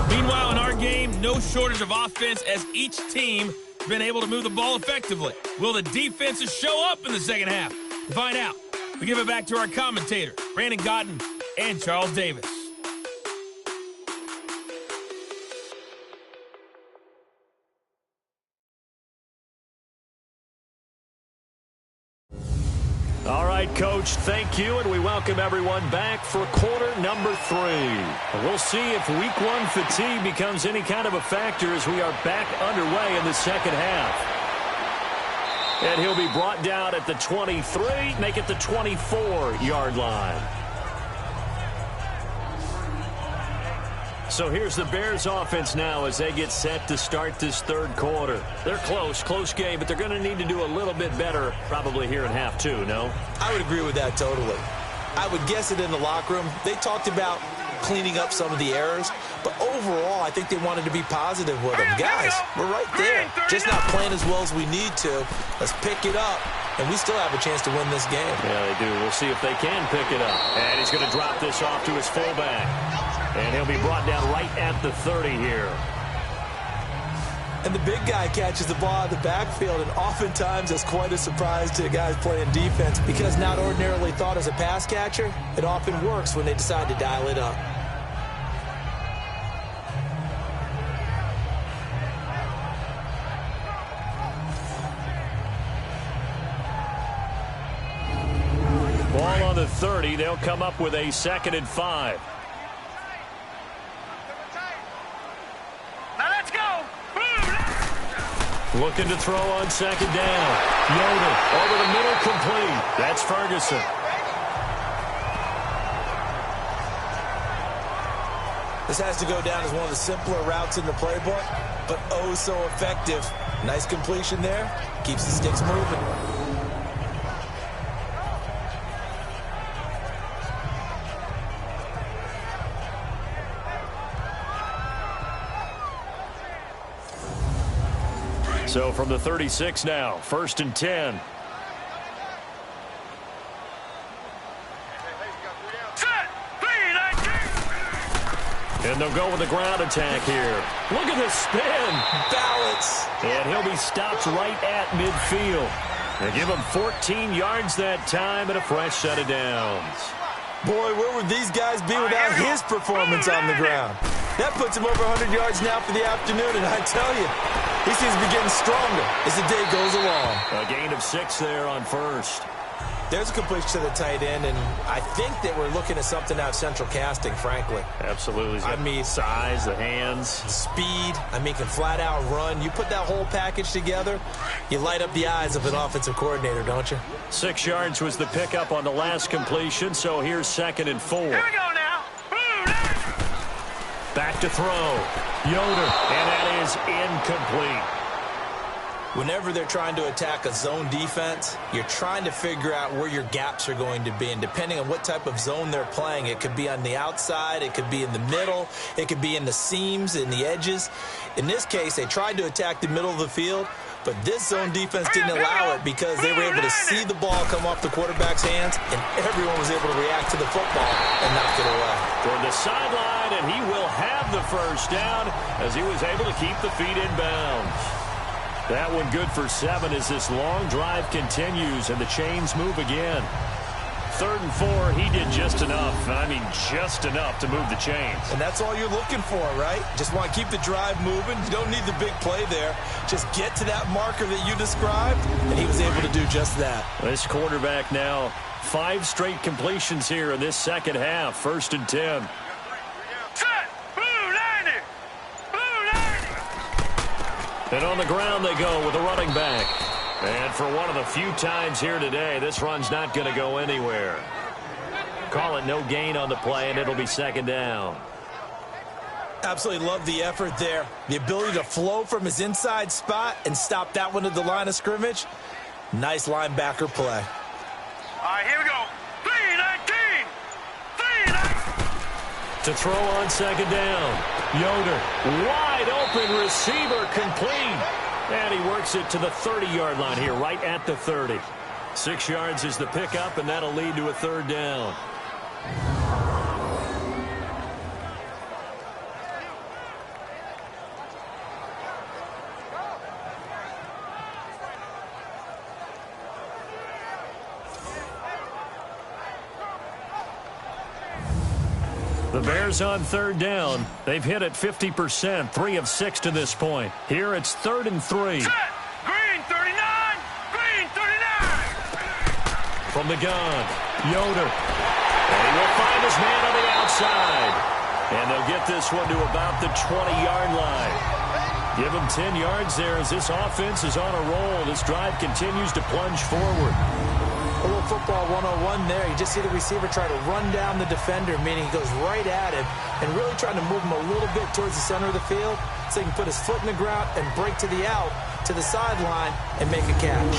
Meanwhile, in our game, no shortage of offense as each team has been able to move the ball effectively. Will the defenses show up in the second half? To find out, we give it back to our commentators, Brandon Gotten and Charles Davis. All right, Coach, thank you, and we welcome everyone back for quarter number 3. We'll see if week 1 fatigue becomes any kind of a factor as we are back underway in the second half. And he'll be brought down at the 23, make it the 24-yard line. So here's the Bears offense now as they get set to start this third quarter. They're close game, but they're going to need to do a little bit better probably here in half 2, no? I would agree with that totally. I would guess it in the locker room. They talked about cleaning up some of the errors, but overall I think they wanted to be positive with them. Guys, we're right there. Just not playing as well as we need to. Let's pick it up, and we still have a chance to win this game. Yeah, they do. We'll see if they can pick it up. And he's going to drop this off to his fullback. And he'll be brought down right at the 30 here. And the big guy catches the ball out of the backfield, and oftentimes that's quite a surprise to guys playing defense because not ordinarily thought as a pass catcher, it often works when they decide to dial it up. Ball on the 30. They'll come up with a 2nd and 5. Looking to throw on 2nd down. Yoder over the middle, complete. That's Ferguson. This has to go down as one of the simpler routes in the playbook, but oh so effective. Nice completion there. Keeps the sticks moving. So from the 36 now, 1st and 10. And they'll go with the ground attack here. Look at the spin. Balance. And he'll be stopped right at midfield. They give him 14 yards that time and a fresh set of downs. Boy, where would these guys be without his performance on the ground? That puts him over 100 yards now for the afternoon, and I tell you, he seems to be getting stronger as the day goes along. A gain of 6 there on 1st. There's a completion to the tight end, and I think that we're looking at something out of central casting, frankly. Absolutely. I mean, size, the hands. Speed. I mean, can flat out run. You put that whole package together, you light up the eyes of an offensive coordinator, don't you? 6 yards was the pickup on the last completion, so here's 2nd and 4. Here we go now. Back to throw. Yoder, and that is incomplete. Whenever they're trying to attack a zone defense, you're trying to figure out where your gaps are going to be. And depending on what type of zone they're playing, it could be on the outside, it could be in the middle, it could be in the seams, in the edges. In this case, they tried to attack the middle of the field, but this zone defense didn't allow it because they were able to see the ball come off the quarterback's hands, and everyone was able to react to the football and knock it away. Toward the sideline, and he will have the first down as he was able to keep the feet in bounds. That one good for 7 as this long drive continues and the chains move again. 3rd and 4, he did just enough. I mean, just enough to move the chains. And that's all you're looking for, right? Just want to keep the drive moving. You don't need the big play there. Just get to that marker that you described, and he was able to do just that. This quarterback now, 5 straight completions here in this second half. 1st and 10. Set. Blue 90. Blue 90. And on the ground they go with a running back. And for one of the few times here today, this run's not going to go anywhere. Call it no gain on the play, and it'll be 2nd down. Absolutely love the effort there. The ability to flow from his inside spot and stop that one at the line of scrimmage. Nice linebacker play. All right, here we go. 319. 319. To throw on 2nd down. Yoder, wide open receiver, complete. And he works it to the 30-yard line here, right at the 30. 6 yards is the pickup, and that'll lead to a 3rd down. The Bears on 3rd down. They've hit it 50%, 3 of 6 to this point. Here it's 3rd and 3. Set. Green 39. Green 39. From the gun, Yoder. And he will find his man on the outside. And they'll get this one to about the 20-yard line. Give him 10 yards there as this offense is on a roll. This drive continues to plunge forward. A little football 101 there. You just see the receiver try to run down the defender, meaning he goes right at him and really trying to move him a little bit towards the center of the field so he can put his foot in the ground and break to the out, to the sideline, and make a catch.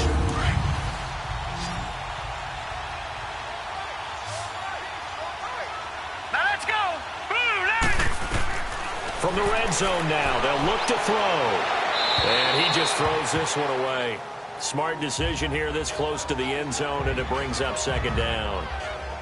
Now let's go. Blue 90. From the red zone now, they'll look to throw. And he just throws this one away. Smart decision here this close to the end zone, and it brings up 2nd down.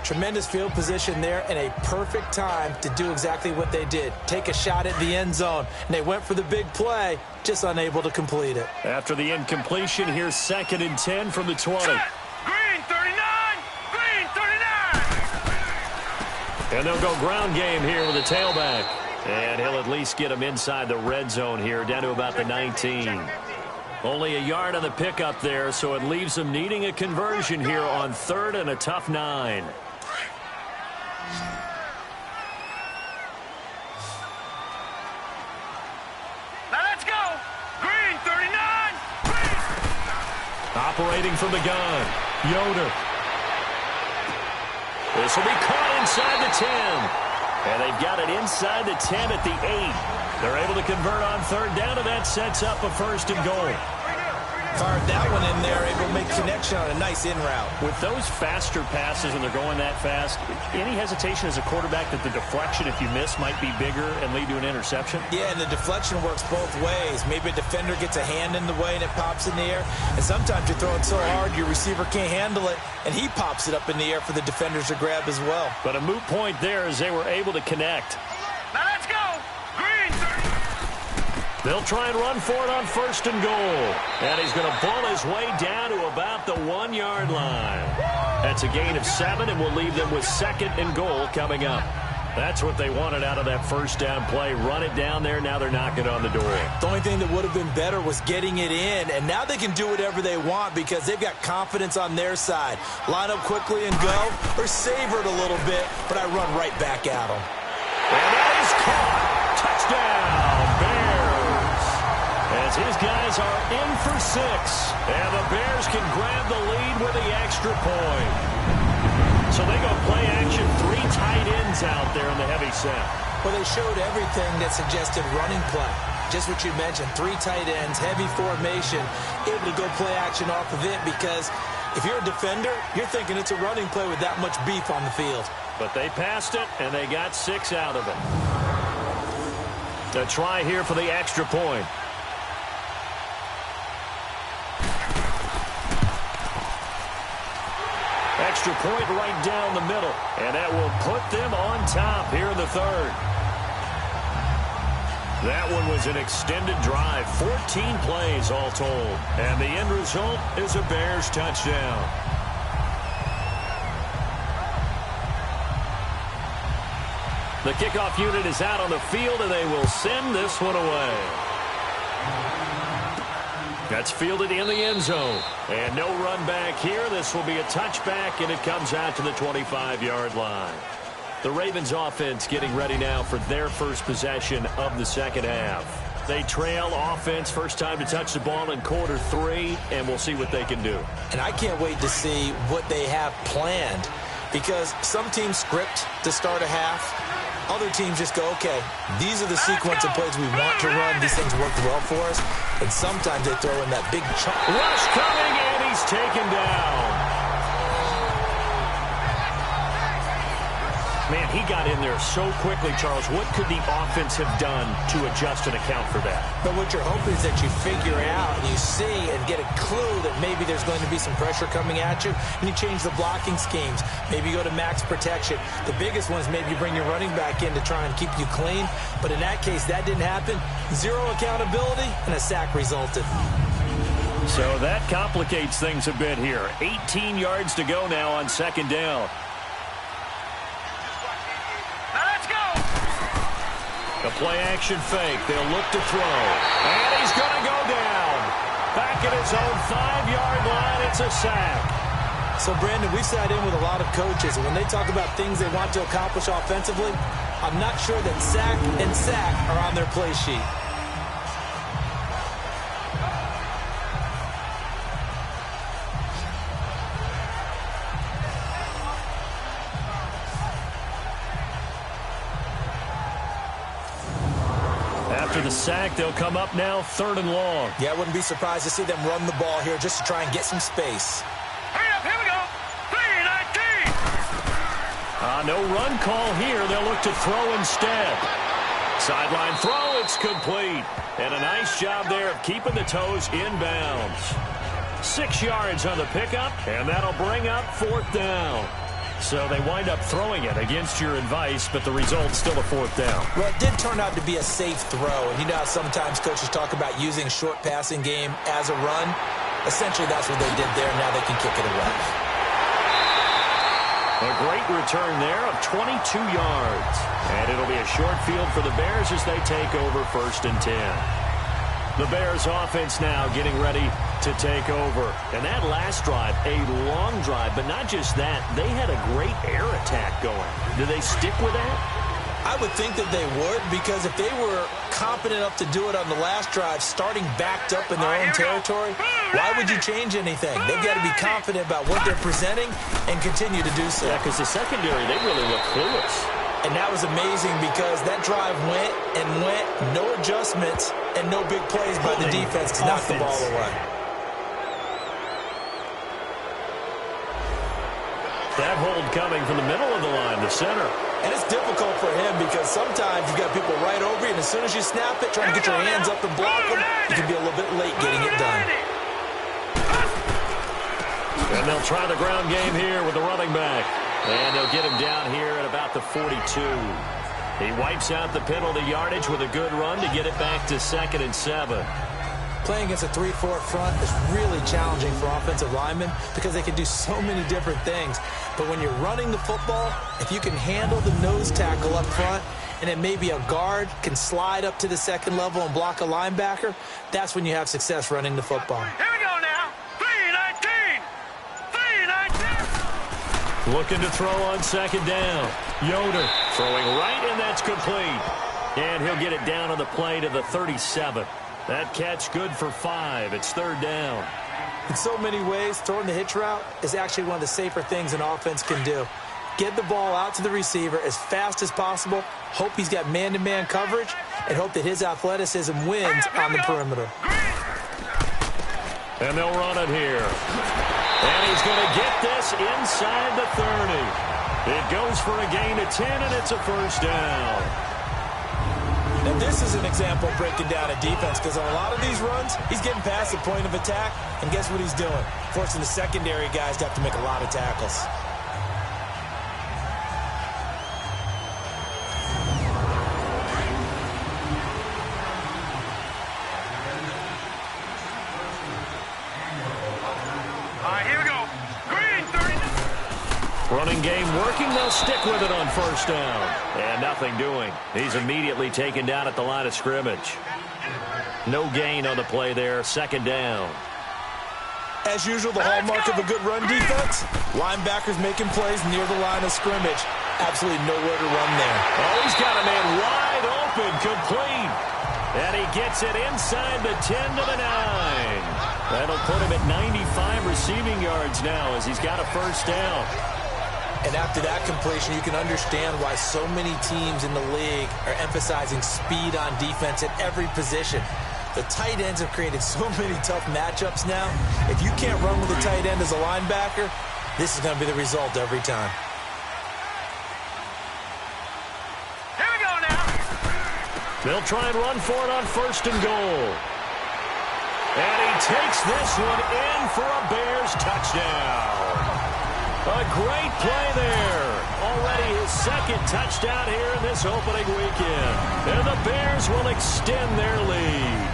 Tremendous field position there and a perfect time to do exactly what they did. Take a shot at the end zone, and they went for the big play, just unable to complete it. After the incompletion, here's 2nd and 10 from the 20. Set. Green 39. Green 39. And they'll go ground game here with a tailback. And he'll at least get him inside the red zone here, down to about the 19. Only a yard on the pickup there, so it leaves them needing a conversion here on 3rd and a tough 9. Now let's go. Green 39. Green. Operating from the gun, Yoder. This will be caught inside the 10. And they've got it inside the 10 at the 8. They're able to convert on 3rd down, and that sets up a 1st and goal. Fired that one in there, able to make connection on a nice in route. With those faster passes and they're going that fast, any hesitation as a quarterback that the deflection, if you miss, might be bigger and lead to an interception? Yeah, and the deflection works both ways. Maybe a defender gets a hand in the way and it pops in the air. And sometimes you're throwing so hard your receiver can't handle it, and he pops it up in the air for the defenders to grab as well. But a moot point there as they were able to connect. Now let's go. Green 30. They'll try and run for it on 1st and goal. And he's going to pull his way down to about the 1-yard line. That's a gain of 7, and will leave them with 2nd and goal coming up. That's what they wanted out of that 1st down play. Run it down there. Now they're knocking on the door. The only thing that would have been better was getting it in, and now they can do whatever they want because they've got confidence on their side. Line up quickly and go, or savor it a little bit, but I run right back at them. And that is caught. Touchdown, Bears. As his guys are in for 6, and the Bears can grab the lead with the extra point. So they go play action, 3 tight ends out there in the heavy set. Well, they showed everything that suggested running play. Just what you mentioned, 3 tight ends, heavy formation, able to go play action off of it because if you're a defender, you're thinking it's a running play with that much beef on the field. But they passed it, and they got 6 out of it. A try here for the extra point. Extra point right down the middle, and that will put them on top here in the 3rd. That one was an extended drive, 14 plays all told. And the end result is a Bears touchdown. The kickoff unit is out on the field, and they will send this one away. That's fielded in the end zone. And no run back here. This will be a touchback, and it comes out to the 25-yard line. The Ravens offense getting ready now for their first possession of the second half. They trail offense, first time to touch the ball in quarter 3, and we'll see what they can do. And I can't wait to see what they have planned, because some teams script to start a half. Other teams just go, okay, these are the sequence of plays we want to run. These things work well for us. And sometimes they throw in that big chunk. Rush coming, and he's taken down. Man, he got in there so quickly, Charles. What could the offense have done to adjust and account for that? But what you're hoping is that you figure out and you see and get a clue that maybe there's going to be some pressure coming at you, and you change the blocking schemes. Maybe you go to max protection. The biggest one is maybe you bring your running back in to try and keep you clean. But in that case, that didn't happen. Zero accountability, and a sack resulted. So that complicates things a bit here. 18 yards to go now on second down. The play-action fake. They'll look to throw. And he's going to go down. Back at his own 5-yard line, it's a sack. So, Brandon, we sat in with a lot of coaches, and when they talk about things they want to accomplish offensively, I'm not sure that sack and sack are on their play sheet. After the sack, they'll come up now 3rd and long. Yeah, I wouldn't be surprised to see them run the ball here just to try and get some space. Hurry up, here we go. 3-19. No run call here. They'll look to throw instead. Sideline throw, it's complete. And a nice job there of keeping the toes inbounds. 6 yards on the pickup, and that'll bring up 4th down. So they wind up throwing it against your advice, but the result's still a 4th down. Well, it did turn out to be a safe throw. And you know how sometimes coaches talk about using short passing game as a run? Essentially, that's what they did there. Now they can kick it away. A great return there of 22 yards. And it'll be a short field for the Bears as they take over 1st and 10. The Bears offense now getting ready to take over. And that last drive, a long drive, but not just that. They had a great air attack going. Do they stick with that? I would think that they would, because if they were competent enough to do it on the last drive, starting backed up in their own territory, why would you change anything? They've got to be confident about what they're presenting and continue to do so. Yeah, because the secondary, they really look clueless. And that was amazing because that drive went and went, no adjustments, and no big plays by the defense to knock the ball away. That hold coming from the middle of the line, the center. And it's difficult for him because sometimes you've got people right over you, and as soon as you snap it, trying to get your hands up and block them, you can be a little bit late getting it done. And they'll try the ground game here with the running back. And they'll get him down here at about the 42. He wipes out the penalty yardage with a good run to get it back to 2nd and 7. Playing against a 3-4 front is really challenging for offensive linemen because they can do so many different things. But when you're running the football, if you can handle the nose tackle up front, and then maybe a guard can slide up to the 2nd level and block a linebacker, that's when you have success running the football. Here we go now. 3-19. 3-19. Looking to throw on 2nd down. Yoder throwing right, and that's complete. And he'll get it down on the play to the 37. That catch good for 5. It's 3rd down. In so many ways, throwing the hitch route is actually one of the safer things an offense can do. Get the ball out to the receiver as fast as possible, hope he's got man-to-man coverage, and hope that his athleticism wins on the perimeter. And they'll run it here. And he's going to get this inside the 30. It goes for a gain of 10, and it's a 1st down. Now, this is an example of breaking down a defense because on a lot of these runs, he's getting past the point of attack, and guess what he's doing? Forcing the secondary guys to have to make a lot of tackles. working. They'll stick with it on first down. And nothing doing. He's immediately taken down at the line of scrimmage. No gain on the play there. Second down. As usual, the hallmark of a good run defense, linebackers making plays near the line of scrimmage. Absolutely nowhere to run there. Oh, he's got a man wide open, complete. And he gets it inside the 10 to the 9. That'll put him at 95 receiving yards now as he's got a first down. And after that completion, you can understand why so many teams in the league are emphasizing speed on defense at every position. The tight ends have created so many tough matchups now. If you can't run with a tight end as a linebacker, this is going to be the result every time. Here we go now. They'll try and run for it on first and goal. And he takes this one in for a Bears touchdown. A great play there. Already his second touchdown here in this opening weekend. And the Bears will extend their lead.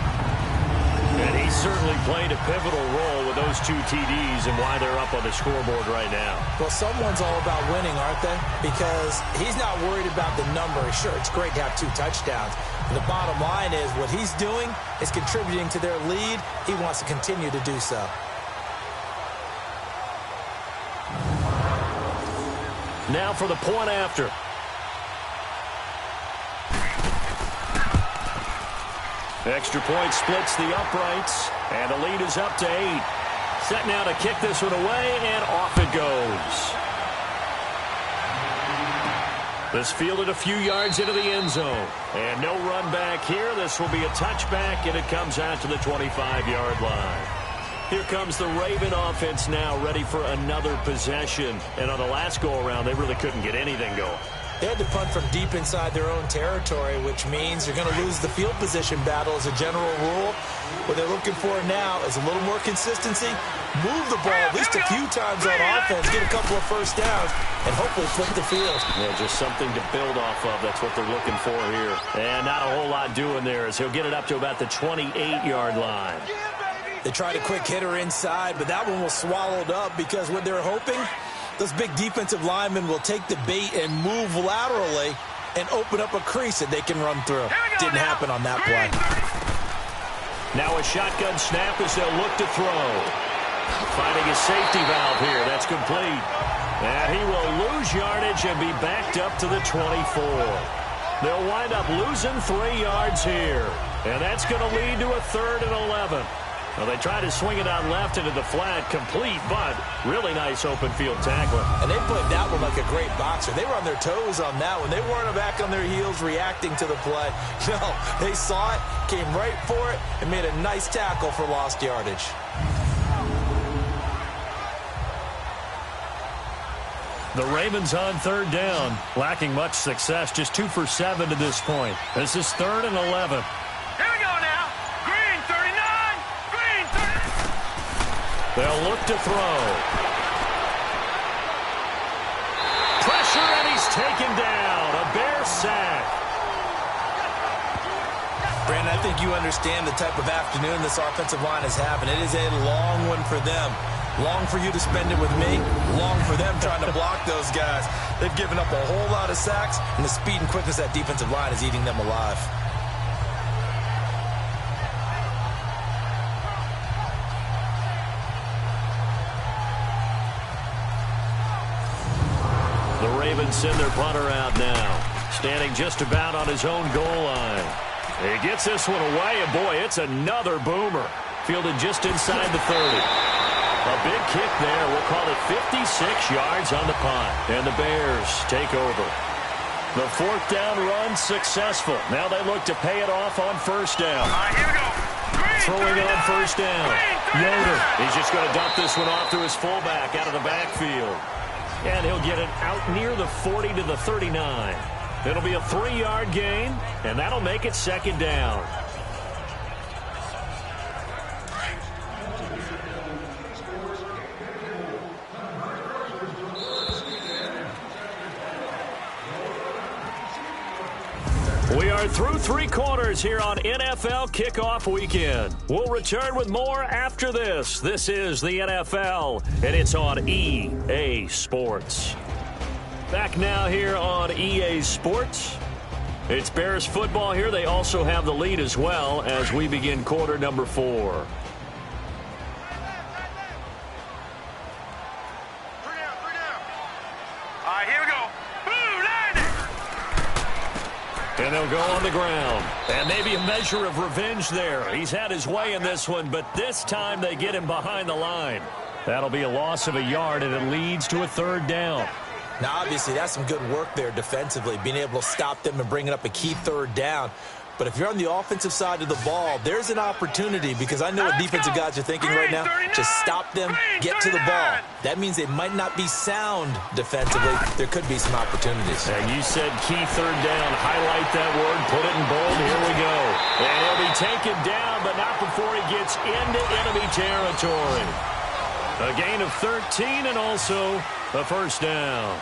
And he certainly played a pivotal role with those two TDs and why they're up on the scoreboard right now. Well, someone's all about winning, aren't they? Because he's not worried about the number. Sure, it's great to have 2 touchdowns. But the bottom line is what he's doing is contributing to their lead. He wants to continue to do so. Now for the point after. Extra point splits the uprights, and the lead is up to 8. Set now to kick this one away, and off it goes. This fielded a few yards into the end zone. And no run back here. This will be a touchback, and it comes out to the 25-yard line. Here comes the Raven offense now, ready for another possession. And on the last go-around, they really couldn't get anything going. They had to punt from deep inside their own territory, which means they're going to lose the field position battle as a general rule. What they're looking for now is a little more consistency, move the ball at least a few times on offense, get a couple of first downs, and hopefully flip the field. Yeah, just something to build off of. That's what they're looking for here. And not a whole lot doing there as he'll get it up to about the 28-yard line. They tried a quick hitter inside, but that one was swallowed up because what they're hoping, those big defensive linemen will take the bait and move laterally and open up a crease that they can run through. Didn't happen on that play. Now a shotgun snap as they'll look to throw. Finding a safety valve here. That's complete. And he will lose yardage and be backed up to the 24. They'll wind up losing 3 yards here. And that's going to lead to a 3rd and 11. Well, they try to swing it out left into the flat, complete, but really nice open field tackling. And they played that one like a great boxer. They were on their toes on that one. They weren't back on their heels reacting to the play. No, they saw it, came right for it, and made a nice tackle for lost yardage. The Ravens on 3rd down, lacking much success, just 2 for 7 to this point. This is 3rd and 11. Here we go now. Green 39. Green 30. They'll look to throw. Pressure, and he's taken down. A Bear sack. Brandon, I think you understand the type of afternoon this offensive line is having. It is a long one for them. Long for you to spend it with me. Long for them trying to block those guys. They've given up a whole lot of sacks, and the speed and quickness of that defensive line is eating them alive. The Ravens send their punter out now, standing just about on his own goal line. He gets this one away, and boy, it's another boomer. Fielded just inside the 30. A big kick there. We'll call it 56 yards on the punt. And the Bears take over. The 4th down run successful. Now they look to pay it off on first down. All right, here we go. Green Throwing 39. on first down. Green 39. Yoder. He's just going to dump this one off to his fullback out of the backfield. And he'll get it out near the 40 to the 39. It'll be a 3-yard gain, and that'll make it 2nd down. We are through 3 quarters here on NFL Kickoff Weekend. We'll return with more after this. This is the NFL, and it's on EA Sports. Back now here on EA Sports. It's Bears football here. They also have the lead as well as we begin quarter number 4. Here we go. Blue line. And they'll go on the ground. And maybe a measure of revenge there. He's had his way in this one, but this time they get him behind the line. That'll be a loss of a yard, and it leads to a 3rd down. Now, obviously, that's some good work there defensively, being able to stop them and bringing up a key 3rd down. But if you're on the offensive side of the ball, there's an opportunity, because I know what defensive guys are thinking right now. Just stop them, get to the ball. That means they might not be sound defensively. There could be some opportunities. And you said key 3rd down. Highlight that word. Put it in bold. Here we go. And he'll be taken down, but not before he gets into enemy territory. A gain of 13 and also a 1st down.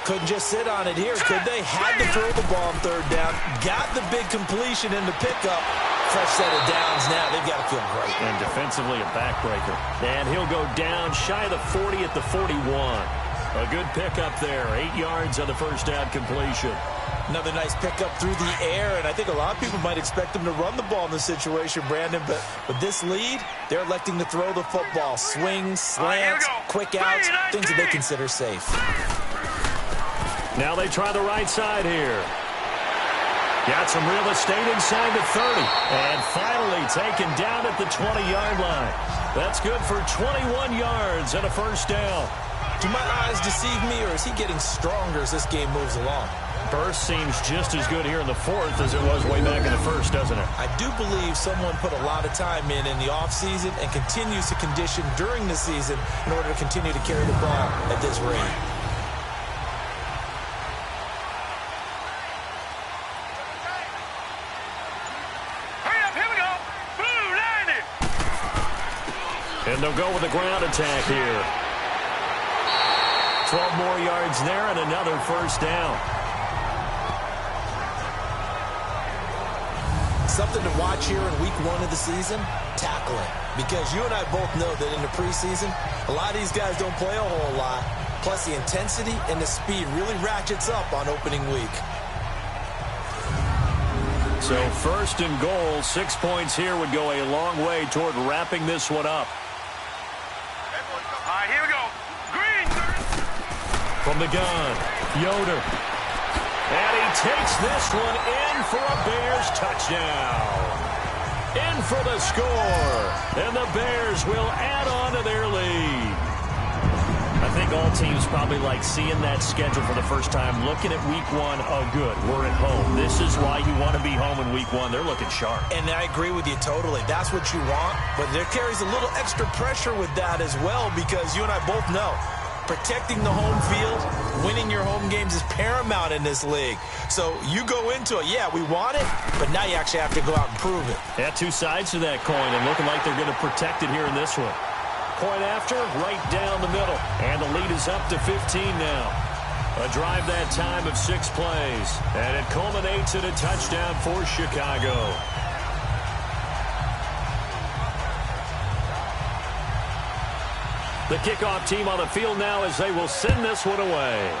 Couldn't just sit on it here, could they? Had to throw the ball on 3rd down. Got the big completion in the pickup. Fresh set of downs now. They've got to feel great. And defensively a backbreaker. And he'll go down shy of the 40 at the 41. A good pickup there. 8 yards on the 1st down completion. Another nice pickup through the air, and I think a lot of people might expect them to run the ball in this situation, Brandon, but with this lead, they're electing to throw the football. Swings, slants, quick outs, things that they consider safe. Now they try the right side here. Got some real estate inside the 30. And finally taken down at the 20-yard line. That's good for 21 yards and a 1st down. Do my eyes deceive me, or is he getting stronger as this game moves along? Burst seems just as good here in the 4th as it was way back in the 1st, doesn't it? I do believe someone put a lot of time in the offseason and continues to condition during the season in order to continue to carry the ball at this rate. And they'll go with a ground attack here. 12 more yards there and another 1st down. Something to watch here in week 1 of the season, tackling. Because you and I both know that in the preseason, a lot of these guys don't play a whole lot. Plus the intensity and the speed really ratchets up on opening week. So 1st and goal, 6 points here would go a long way toward wrapping this one up. Here we go. Green. From the gun, Yoder. And he takes this one in for a Bears touchdown. In for the score. And the Bears will add on to their lead. I think all teams probably like seeing that schedule for the first time, looking at week 1. Oh, good, we're at home. This is why you want to be home in week 1. They're looking sharp. And I agree with you totally. That's what you want. But there carries a little extra pressure with that as well, because you and I both know protecting the home field, winning your home games is paramount in this league. So you go into it, yeah, we want it, but now you actually have to go out and prove it. Yeah, 2 sides to that coin, and looking like they're going to protect it here in this one. Point after, right down the middle. And the lead is up to 15 now. A drive that time of 6 plays. And it culminates in a touchdown for Chicago. The kickoff team on the field now as they will send this one away.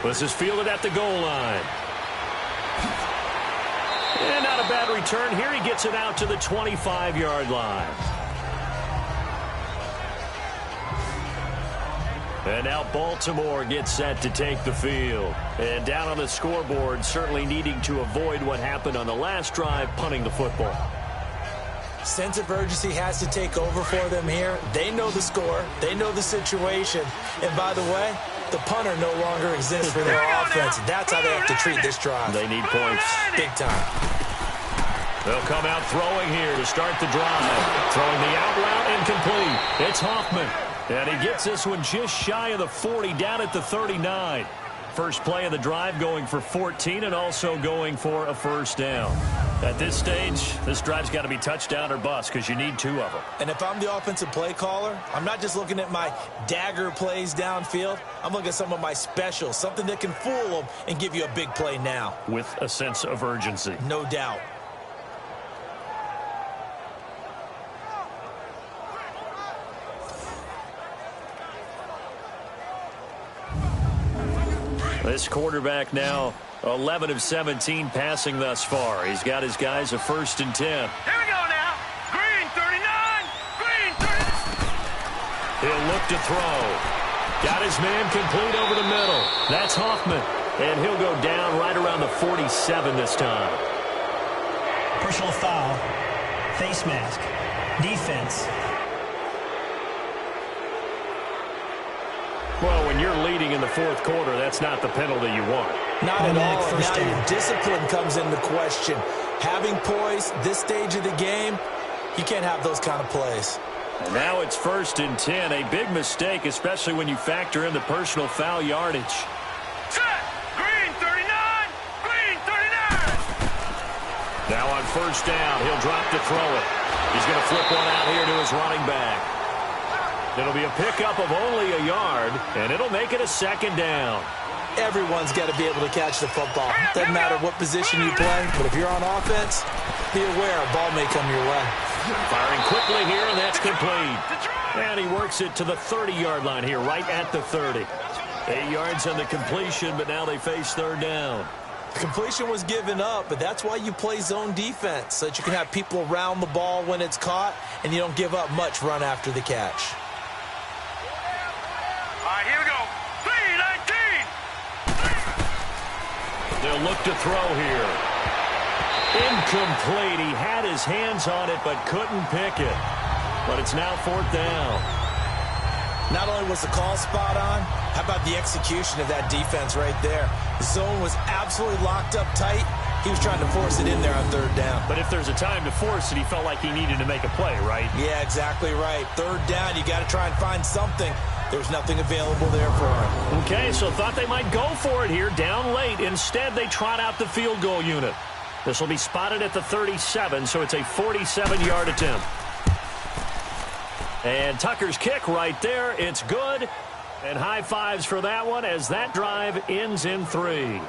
This is fielded at the goal line. And not a bad return here. He gets it out to the 25-yard line. And now Baltimore gets set to take the field. And down on the scoreboard, certainly needing to avoid what happened on the last drive, punting the football. Sense of urgency has to take over for them here. They know the score. They know the situation. And by the way, the punter no longer exists for their offense. That's how they have to treat this drive. They need points. Big time. They'll come out throwing here to start the drive. Throwing the out route incomplete. It's Hoffman. And he gets this one just shy of the 40, down at the 39. First play of the drive going for 14 and also going for a 1st down. At this stage, this drive's got to be touchdown or bust because you need 2 of them. And if I'm the offensive play caller, I'm not just looking at my dagger plays downfield. I'm looking at some of my specials, something that can fool them and give you a big play now. With a sense of urgency. No doubt. This quarterback now 11 of 17 passing thus far. He's got his guys a 1st and 10. Here we go now. Green 39. Green 39. He'll look to throw. Got his man complete over the middle. That's Hoffman. And he'll go down right around the 47 this time. Personal foul. Face mask. Defense. Well, when you're leading in the 4th quarter, that's not the penalty you want. Not at all. First Now down. your discipline comes into question. Having poise this stage of the game, you can't have those kind of plays. And now it's 1st and 10. A big mistake, especially when you factor in the personal foul yardage. Set. Green 39. Green 39. Now on 1st down, he'll drop to throw it. He's going to flip one out here to his running back. It'll be a pickup of only a yard, and it'll make it a 2nd down. Everyone's got to be able to catch the football. Doesn't matter what position you play, but if you're on offense, be aware a ball may come your way. Firing quickly here, and that's complete. And he works it to the 30-yard line here, right at the 30. 8 yards on the completion, but now they face 3rd down. The completion was given up, but that's why you play zone defense, so that you can have people around the ball when it's caught, and you don't give up much run after the catch. All right, here we go. 319. They'll look to throw here. Incomplete. He had his hands on it, but couldn't pick it. But it's now 4th down. Not only was the call spot on, how about the execution of that defense right there? The zone was absolutely locked up tight. He was trying to force it in there on 3rd down. But if there's a time to force it, he felt like he needed to make a play, right? Yeah, exactly right. 3rd down, you got to try and find something. There's nothing available there for him. Okay, so thought they might go for it here, down late. Instead, they trot out the field goal unit. This will be spotted at the 37, so it's a 47-yard attempt. And Tucker's kick right there. It's good. And high fives for that one as that drive ends in 3.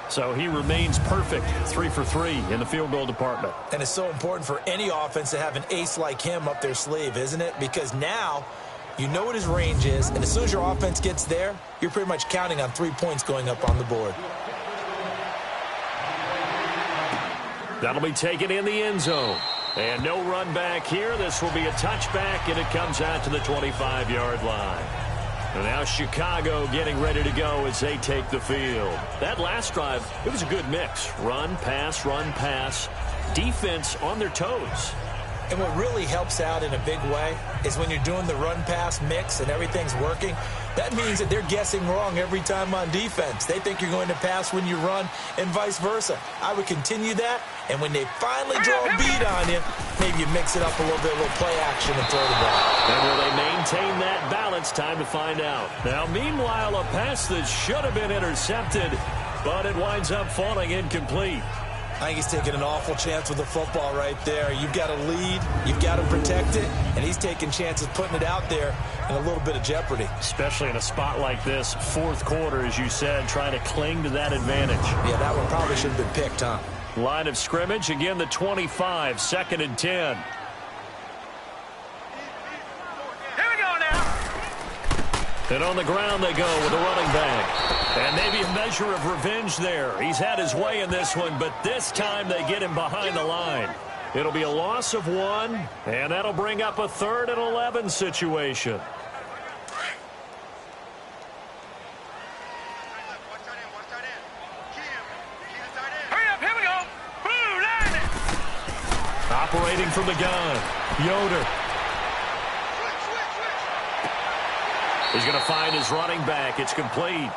So he remains perfect, 3 for 3 in the field goal department. And it's so important for any offense to have an ace like him up their sleeve, isn't it? Because now you know what his range is, and as soon as your offense gets there, you're pretty much counting on 3 points going up on the board. That'll be taken in the end zone. And no run back here. This will be a touchback, and it comes out to the 25-yard line. And now Chicago getting ready to go as they take the field. That last drive, it was a good mix. Run, pass, defense on their toes. And what really helps out in a big way is when you're doing the run-pass mix and everything's working, that means that they're guessing wrong every time on defense. They think you're going to pass when you run and vice versa. I would continue that, and when they finally draw a beat on you, maybe you mix it up a little bit, a little play action and throw the ball. And will they maintain that balance? Time to find out. Now, meanwhile, a pass that should have been intercepted, but it winds up falling incomplete. I think he's taking an awful chance with the football right there. You've got to lead, you've got to protect it, and he's taking chances putting it out there in a little bit of jeopardy. Especially in a spot like this, 4th quarter, as you said, trying to cling to that advantage. Yeah, that one probably should have been picked, huh? Line of scrimmage, again the 25, 2nd and 10. Here we go now. And on the ground they go with a running back. And maybe a measure of revenge there. He's had his way in this one, but this time they get him behind the line. It'll be a loss of 1, and that'll bring up a 3rd and 11 situation. Hurry up, here we go. Blue, line it. Operating from the gun, Yoder. He's going to find his running back. It's complete.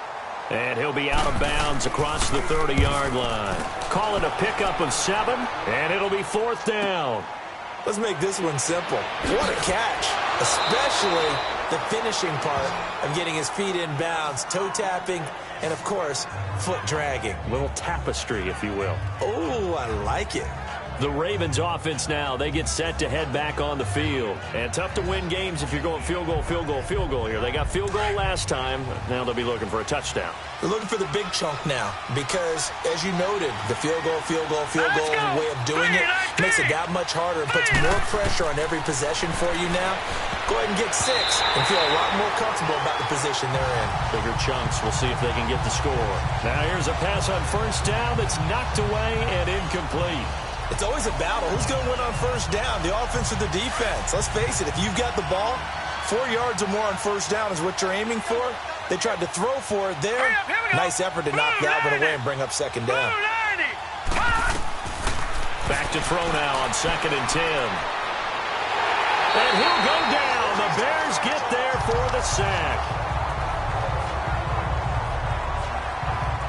And he'll be out of bounds across the 30-yard line. Call it a pickup of 7, and it'll be 4th down. Let's make this one simple. What a catch, especially the finishing part of getting his feet in bounds, toe tapping, and, of course, foot dragging. A little tapestry, if you will. Oh, I like it. The Ravens offense now, they get set to head back on the field. And tough to win games if you're going field goal, field goal, field goal here. They got field goal last time. Now they'll be looking for a touchdown. They're looking for the big chunk now because, as you noted, the field goal way of doing it makes it that much harder and puts more pressure on every possession for you now. Go ahead and get 6 and feel a lot more comfortable about the position they're in. Bigger chunks. We'll see if they can get the score. Now here's a pass on first down that's knocked away and incomplete. It's always a battle. Who's going to win on first down, the offense or the defense? Let's face it, if you've got the ball, 4 yards or more on first down is what you're aiming for. They tried to throw for it there. Nice effort to knock that one away and bring up second down. Back to throw now on 2nd and 10. And he'll go down. The Bears get there for the sack.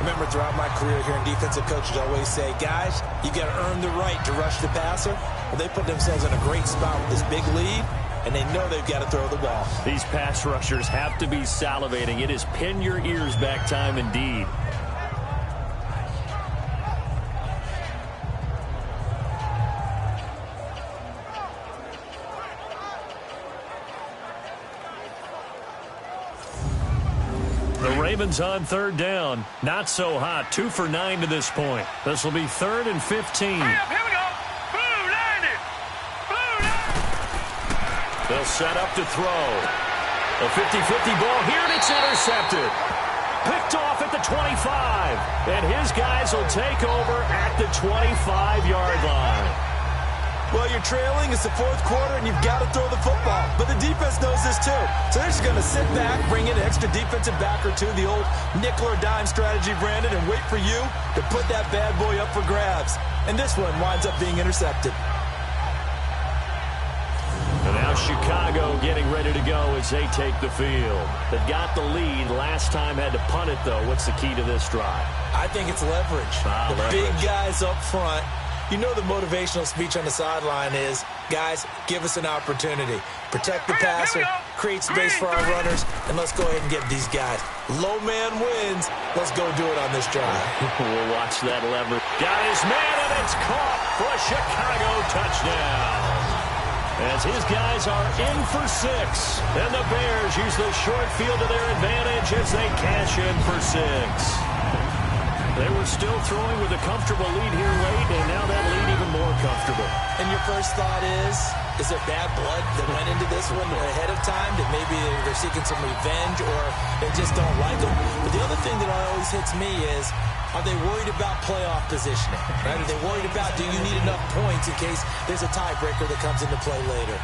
Remember, throughout my career here in defensive coaches always say, guys, you got to earn the right to rush the passer. Well, they put themselves in a great spot with this big lead, and they know they've got to throw the ball. These pass rushers have to be salivating. It is pin your ears back time indeed. Ravens on 3rd down. Not so hot. 2 for 9 to this point. This will be 3rd and 15. Here we go. Blue line it. Blue line. They'll set up to throw. A 50-50 ball here, and it's intercepted. Picked off at the 25. And his guys will take over at the 25-yard line. Well, you're trailing. It's the 4th quarter, and you've got to throw the football. But the defense knows this, too. So they're just going to sit back, bring in an extra defensive back or two, the old nickel or dime strategy, Brandon, and wait for you to put that bad boy up for grabs. And this one winds up being intercepted. And now Chicago getting ready to go as they take the field. They've got the lead. Last time had to punt it, though. What's the key to this drive? I think it's leverage. The big guys up front. You know the motivational speech on the sideline is, guys, give us an opportunity. Protect the passer, create space for our runners, and let's go ahead and get these guys. Low man wins. Let's go do it on this drive. We'll watch that leverage. Got his man, and it's caught for a Chicago touchdown. As his guys are in for 6. And the Bears use the short field to their advantage as they cash in for 6. They were still throwing with a comfortable lead here late, and now that lead even more comfortable. And your first thought is there bad blood that went into this one ahead of time, that maybe they're seeking some revenge or they just don't like them? But the other thing that always hits me is, are they worried about playoff positioning? Right? Are they worried about, do you need enough points in case there's a tiebreaker that comes into play later?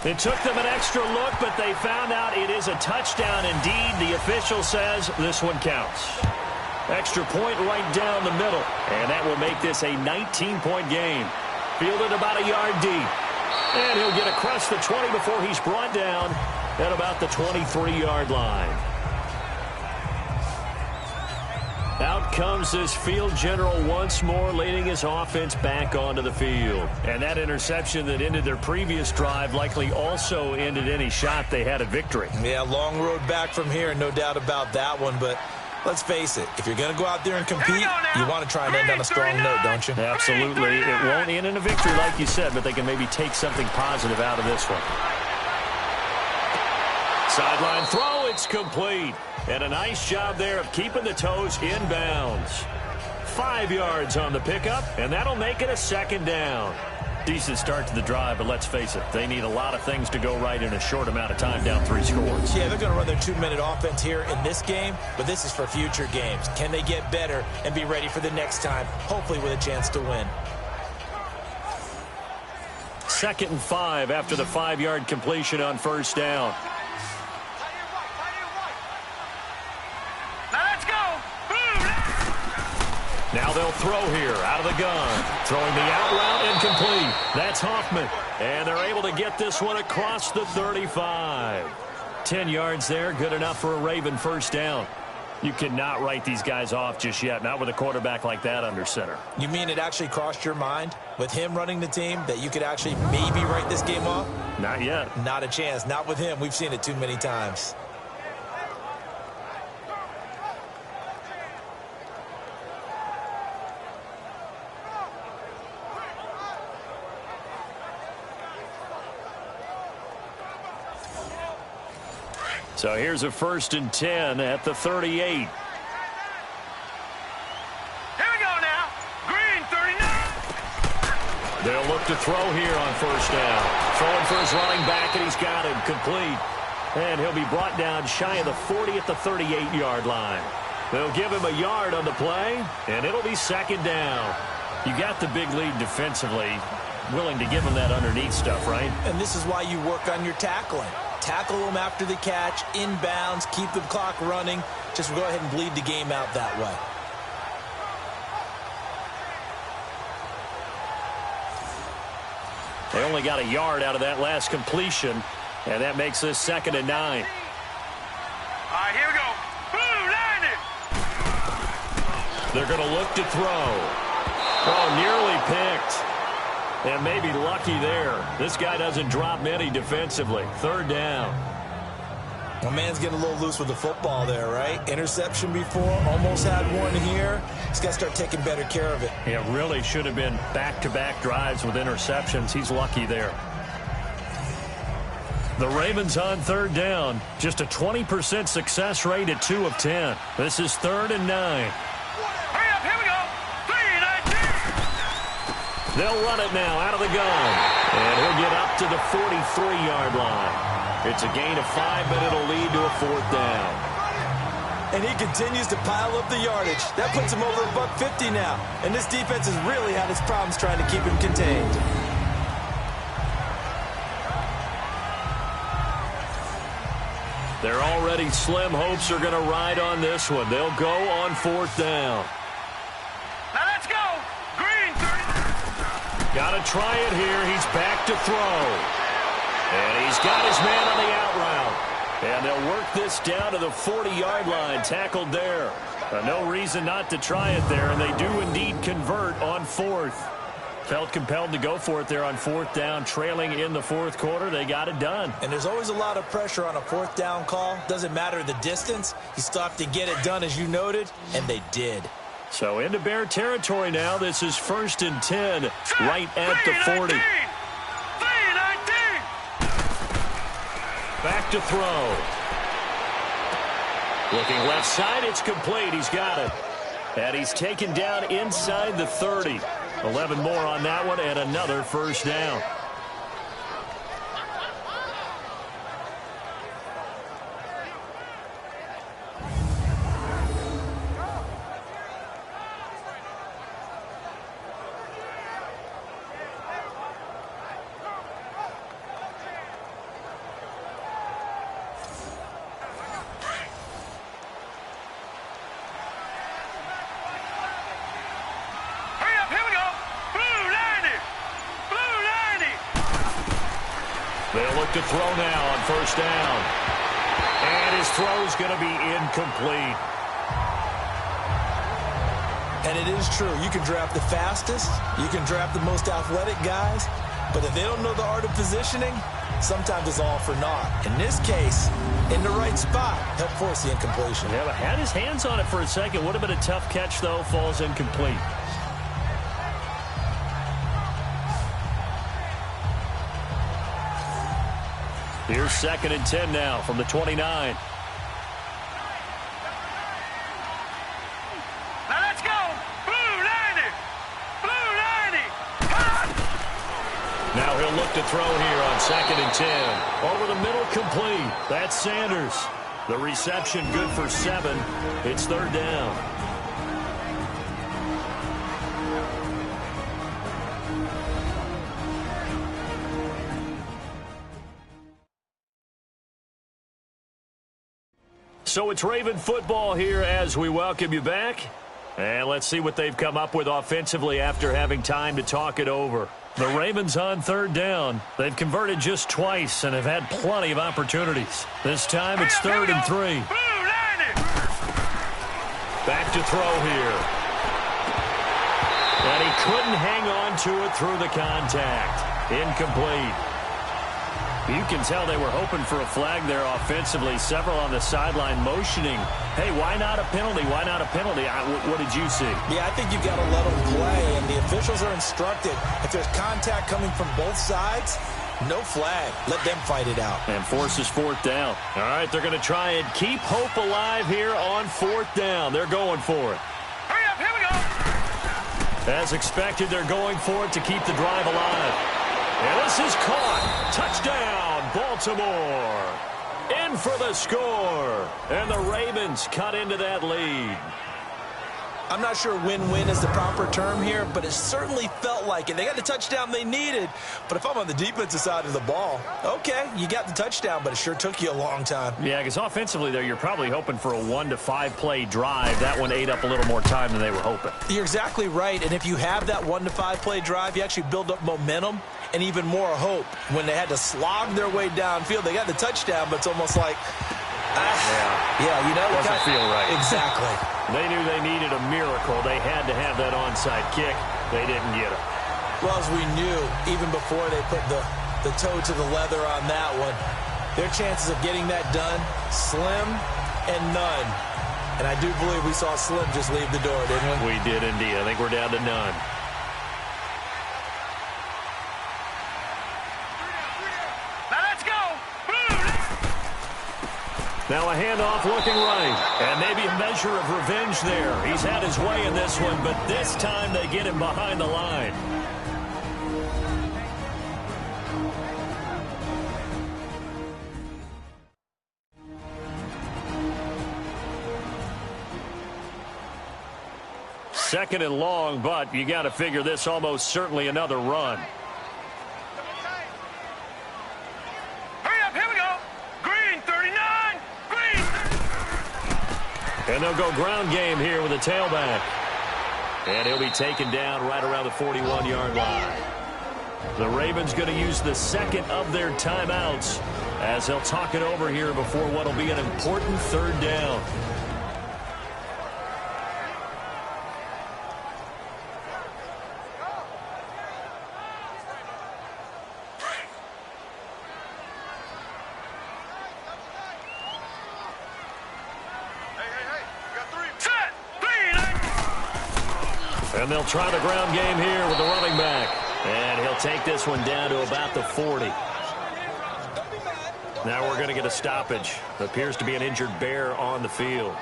It took them an extra look, but they found out it is a touchdown indeed. The official says this one counts. Extra point right down the middle, and that will make this a 19-point game. Fielded about a yard deep, and he'll get across the 20 before he's brought down at about the 23-yard line. Out comes this field general once more, leading his offense back onto the field. And that interception that ended their previous drive likely also ended any shot they had at victory. Yeah, long road back from here, no doubt about that one. But let's face it, if you're going to go out there and compete, you want to try and end on a strong note, don't you? Absolutely. It won't end in a victory like you said, but they can maybe take something positive out of this one. Sideline throw, it's complete. And a nice job there of keeping the toes inbounds. 5 yards on the pickup, and that'll make it a 2nd down. Decent start to the drive, but let's face it, they need a lot of things to go right in a short amount of time, down 3 scores. Yeah, they're going to run their 2-minute offense here in this game, but this is for future games. Can they get better and be ready for the next time, hopefully with a chance to win? 2nd and 5 after the 5-yard completion on first down. Now they'll throw here out of the gun. Throwing the out route incomplete. That's Hoffman. And they're able to get this one across the 35. 10 yards there, good enough for a Raven first down. You cannot write these guys off just yet, not with a quarterback like that under center. You mean it actually crossed your mind with him running the team that you could actually maybe write this game off? Not yet. Not a chance. Not with him. We've seen it too many times. So here's a 1st and 10 at the 38. Here we go now. Green 39. They'll look to throw here on first down. Throwing for his running back, and he's got him complete. And he'll be brought down shy of the 40 at the 38-yard line. They'll give him a yard on the play, and it'll be 2nd down. You got the big lead defensively, willing to give him that underneath stuff, right? And this is why you work on your tackling. Tackle them after the catch, inbounds, keep the clock running. Just go ahead and bleed the game out that way. They only got a yard out of that last completion, and that makes this 2nd and 9. All right, here we go. Blue, line it. They're going to look to throw. Oh, nearly picked. And maybe lucky there. This guy doesn't drop many defensively. 3rd down. My man's getting a little loose with the football there, right? Interception before, almost had one here. He's got to start taking better care of it. It really should have been back-to-back drives with interceptions. He's lucky there. The Ravens on 3rd down. Just a 20% success rate at 2 of 10. This is 3rd and 9. Hurry up, here we go. 3-19. They'll run it now out of the gun. And he'll get up to the 43-yard line. It's a gain of 5, but it'll lead to a 4th down. And he continues to pile up the yardage. That puts him over $150 now. And this defense has really had its problems trying to keep him contained. They're already slim hopes are going to ride on this one. They'll go on 4th down. Now let's go. Green 30. Got to try it here. He's back to throw. And he's got his man on the out route. And they'll work this down to the 40-yard line. Tackled there. No reason not to try it there. And they do indeed convert on 4th. Felt compelled to go for it there on 4th down. Trailing in the 4th quarter. They got it done. And there's always a lot of pressure on a 4th down call. Doesn't matter the distance. You still have to get it done, as you noted. And they did. So into Bear territory now. This is 1st and 10. Right at the 40. 3-19. Back to throw. Looking left side, it's complete. He's got it. And he's taken down inside the 30. 11 more on that one and another 1st down. They'll look to throw now on 1st down. And his throw's going to be incomplete. And it is true. You can draft the fastest. You can draft the most athletic guys. But if they don't know the art of positioning, sometimes it's all for naught. In this case, in the right spot, helped force the incompletion. Yeah, but had his hands on it for a second. Would have been a tough catch, though. Falls incomplete. Here's 2nd and 10 now from the 29. Now let's go. Blue 90. Blue 90. Now he'll look to throw here on 2nd and 10. Over the middle, complete. That's Sanders. The reception good for 7. It's 3rd down. So it's Raven football here as we welcome you back. And let's see what they've come up with offensively after having time to talk it over. The Ravens on third down. They've converted just twice and have had plenty of opportunities. This time it's 3rd and 3. Back to throw here. And he couldn't hang on to it through the contact. Incomplete. You can tell they were hoping for a flag there offensively. Several on the sideline motioning, hey, why not a penalty? Why not a penalty? What did you see? Yeah, I think you've got to let them play, and the officials are instructed. If there's contact coming from both sides, no flag. Let them fight it out. And forces 4th down. All right, they're going to try and keep hope alive here on 4th down. They're going for it. Hurry up, here we go. As expected, they're going for it to keep the drive alive. And this is caught. Touchdown, Baltimore. In for the score. And the Ravens cut into that lead. I'm not sure win-win is the proper term here, but it certainly felt like it. They got the touchdown they needed. But if I'm on the defensive side of the ball, okay, you got the touchdown, but it sure took you a long time. Yeah, because offensively, though, you're probably hoping for a 1 to 5 play drive. That one ate up a little more time than they were hoping. You're exactly right. And if you have that 1 to 5 play drive, you actually build up momentum and even more hope. When they had to slog their way downfield, they got the touchdown, but it's almost like, you know, doesn't feel right. Exactly. They knew they needed a miracle. They had to have that onside kick. They didn't get it. Well, as we knew, even before they put the toe to the leather on that one, their chances of getting that done, slim and none. And I do believe we saw Slim just leave the door, didn't we? We did indeed. I think we're down to none. Now a handoff looking right. And maybe a measure of revenge there. He's had his way in this one, but this time they get him behind the line. Second and long, but you got to figure this almost certainly another run. And they'll go ground game here with a tailback. And he'll be taken down right around the 41-yard line. The Ravens going to use the second of their timeouts as they'll talk it over here before what will be an important 3rd down. And they'll try the ground game here with the running back. And he'll take this one down to about the 40. Now we're going to get a stoppage. Appears to be an injured Bear on the field.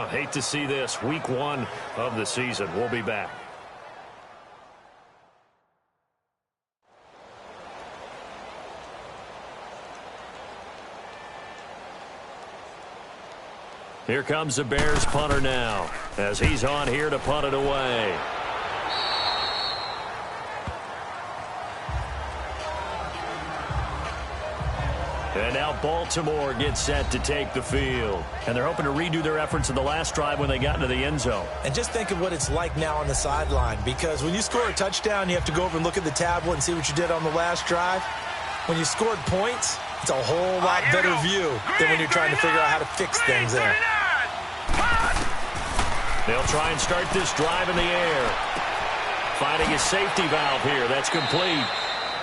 Hate to see this. Week 1 of the season. We'll be back. Here comes the Bears punter now as he's on here to punt it away. And now Baltimore gets set to take the field. And they're hoping to redo their efforts in the last drive when they got into the end zone. And just think of what it's like now on the sideline, because when you score a touchdown, you have to go over and look at the tablet and see what you did on the last drive. When you scored points, it's a whole lot better view than when you're trying to figure out how to fix things there. They'll try and start this drive in the air. Finding his safety valve here. That's complete.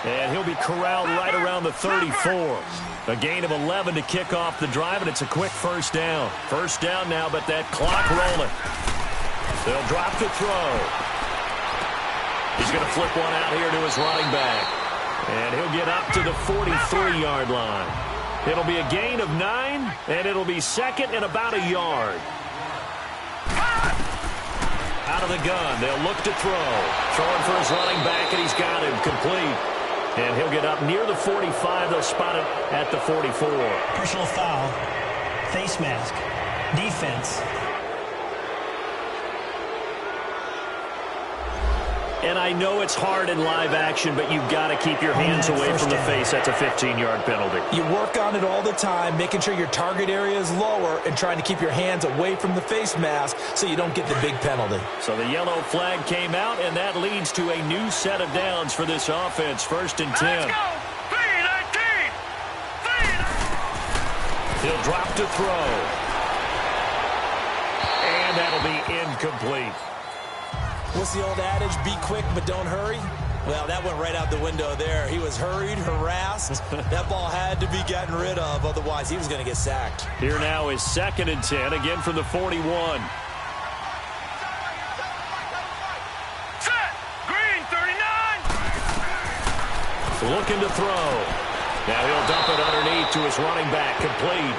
And he'll be corralled right around the 34. A gain of 11 to kick off the drive, and it's a quick 1st down. 1st down now, but that clock rolling. They'll drop the throw. He's going to flip one out here to his running back. And he'll get up to the 43-yard line. It'll be a gain of 9, and it'll be 2nd and about a yard. Out of the gun, they'll look to throw. Throwing for his running back, and he's got him complete. And he'll get up near the 45. They'll spot it at the 44. Personal foul, face mask, defense. and I know it's hard in live action, but you've got to keep your hands away from the face. That's a 15-yard penalty. You work on it all the time, making sure your target area is lower and trying to keep your hands away from the face mask so you don't get the big penalty. So the yellow flag came out, and that leads to a new set of downs for this offense. 1st and 10. Let's go. 3-19. He'll drop to throw. And that'll be incomplete. What's the old adage? Be quick, but don't hurry. Well, that went right out the window there. He was hurried, harassed. That ball had to be gotten rid of. Otherwise, he was going to get sacked. Here now is 2nd and 10, again from the 41. Set. Green, 39. Looking to throw. Now he'll dump it underneath to his running back, complete.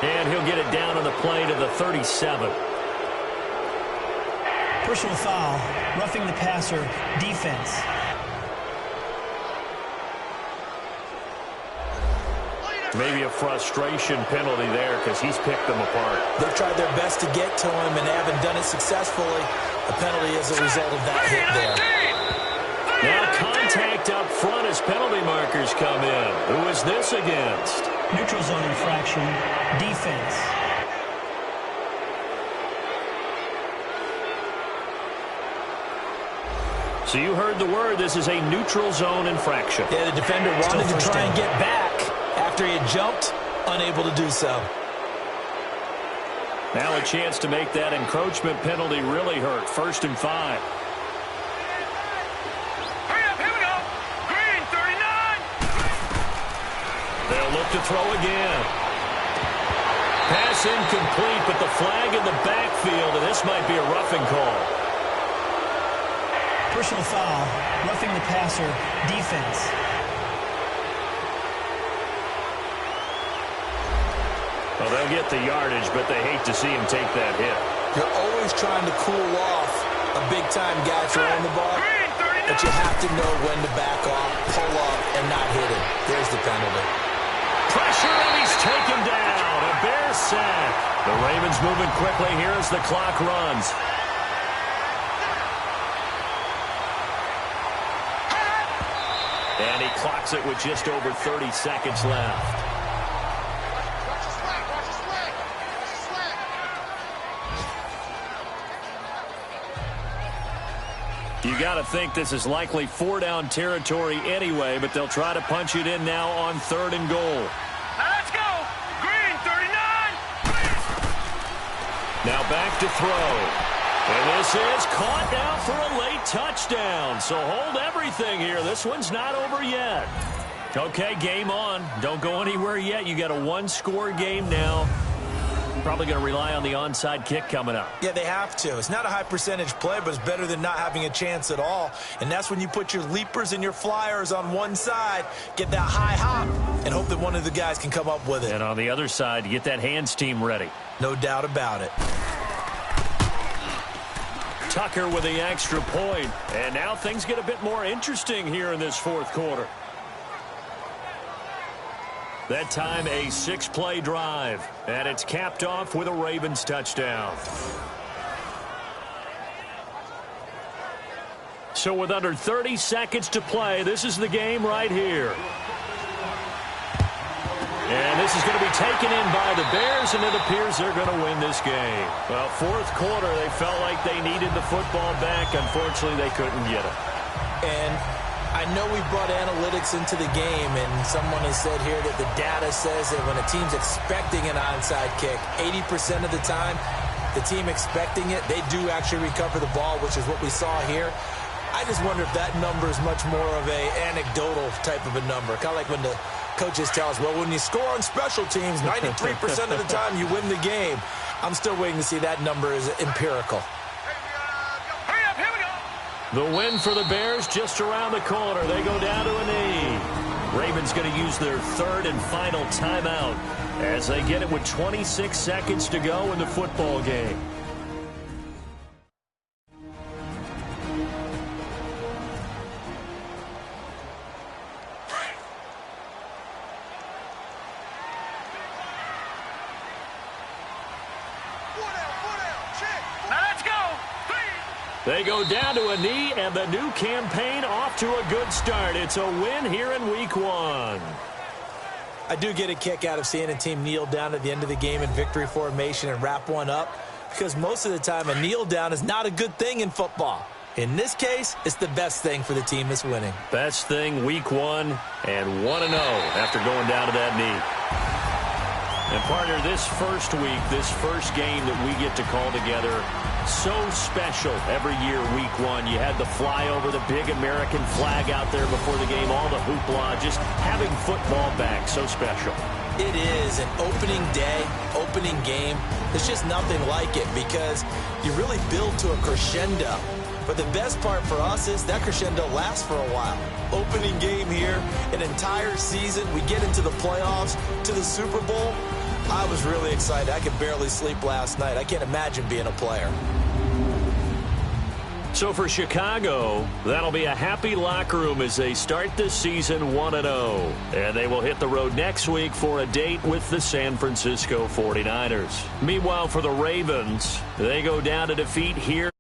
And he'll get it down on the play to the 37. Personal foul, roughing the passer, defense. Maybe a frustration penalty there because he's picked them apart. They've tried their best to get to him and haven't done it successfully. A penalty is a result of that hit there. Now contact up front as penalty markers come in. Who is this against? Neutral zone infraction, defense. So you heard the word. This is a neutral zone infraction. Yeah, the defender wanted to try and get back after he had jumped, unable to do so. Now a chance to make that encroachment penalty really hurt. 1st and 5. Hurry up, here we go. Green, 39. They'll look to throw again. Pass incomplete, but the flag in the backfield, and this might be a roughing call. Personal foul, roughing the passer, defense. Well, they'll get the yardage, but they hate to see him take that hit. You're always trying to cool off a big-time guy throwing the ball, but you have to know when to back off, pull up, and not hit him. There's the penalty. Pressure, and he's taken down. A Bear sack. The Ravens moving quickly here as the clock runs. And he clocks it with just over 30 seconds left. You got to think this is likely 4-down territory anyway, but they'll try to punch it in now on 3rd and goal. Now let's go. Green, 39. Now back to throw. And this is caught now for a late touchdown. So hold everything here. This one's not over yet. Okay, game on. Don't go anywhere yet. You got a 1-score game now. Probably going to rely on the onside kick coming up. Yeah, they have to. It's not a high percentage play, but it's better than not having a chance at all. And that's when you put your leapers and your flyers on one side, get that high hop, and hope that one of the guys can come up with it. And on the other side, you get that hands team ready. No doubt about it. Tucker with the extra point. And now things get a bit more interesting here in this 4th quarter. That time a 6-play drive. And it's capped off with a Ravens touchdown. So with under 30 seconds to play, this is the game right here. And this is going to be taken in by the Bears, and it appears they're going to win this game. Well, 4th quarter, they felt like they needed the football back. Unfortunately, they couldn't get it. And I know we brought analytics into the game, and someone has said here that the data says that when a team's expecting an onside kick, 80% of the time, the team expecting it, they do actually recover the ball, which is what we saw here. I just wonder if that number is much more of a anecdotal type of a number. Kind of like when the coaches tell us, well, when you score on special teams, 93% of the time you win the game. I'm still waiting to see that number is empirical. Hurry up, here we go. The win for the Bears just around the corner. They go down to a knee. Ravens going to use their 3rd and final timeout as they get it with 26 seconds to go in the football game. Now let's go. They go down to a knee, and the new campaign off to a good start. It's a win here in Week 1. I do get a kick out of seeing a team kneel down at the end of the game in victory formation and wrap one up, because most of the time a kneel down is not a good thing in football. In this case, it's the best thing for the team that's winning. Best thing Week 1 and 1-0 after going down to that knee. And partner, this first week, this first game that we get to call together, so special every year, Week 1. You had the flyover, the big American flag out there before the game, all the hoopla, just having football back, so special. It is an opening day, opening game. There's just nothing like it because you really build to a crescendo. But the best part for us is that crescendo lasts for a while. Opening game here, an entire season. We get into the playoffs, to the Super Bowl. I was really excited. I could barely sleep last night. I can't imagine being a player. So for Chicago, that'll be a happy locker room as they start this season 1-0. And they will hit the road next week for a date with the San Francisco 49ers. Meanwhile, for the Ravens, they go down to defeat here.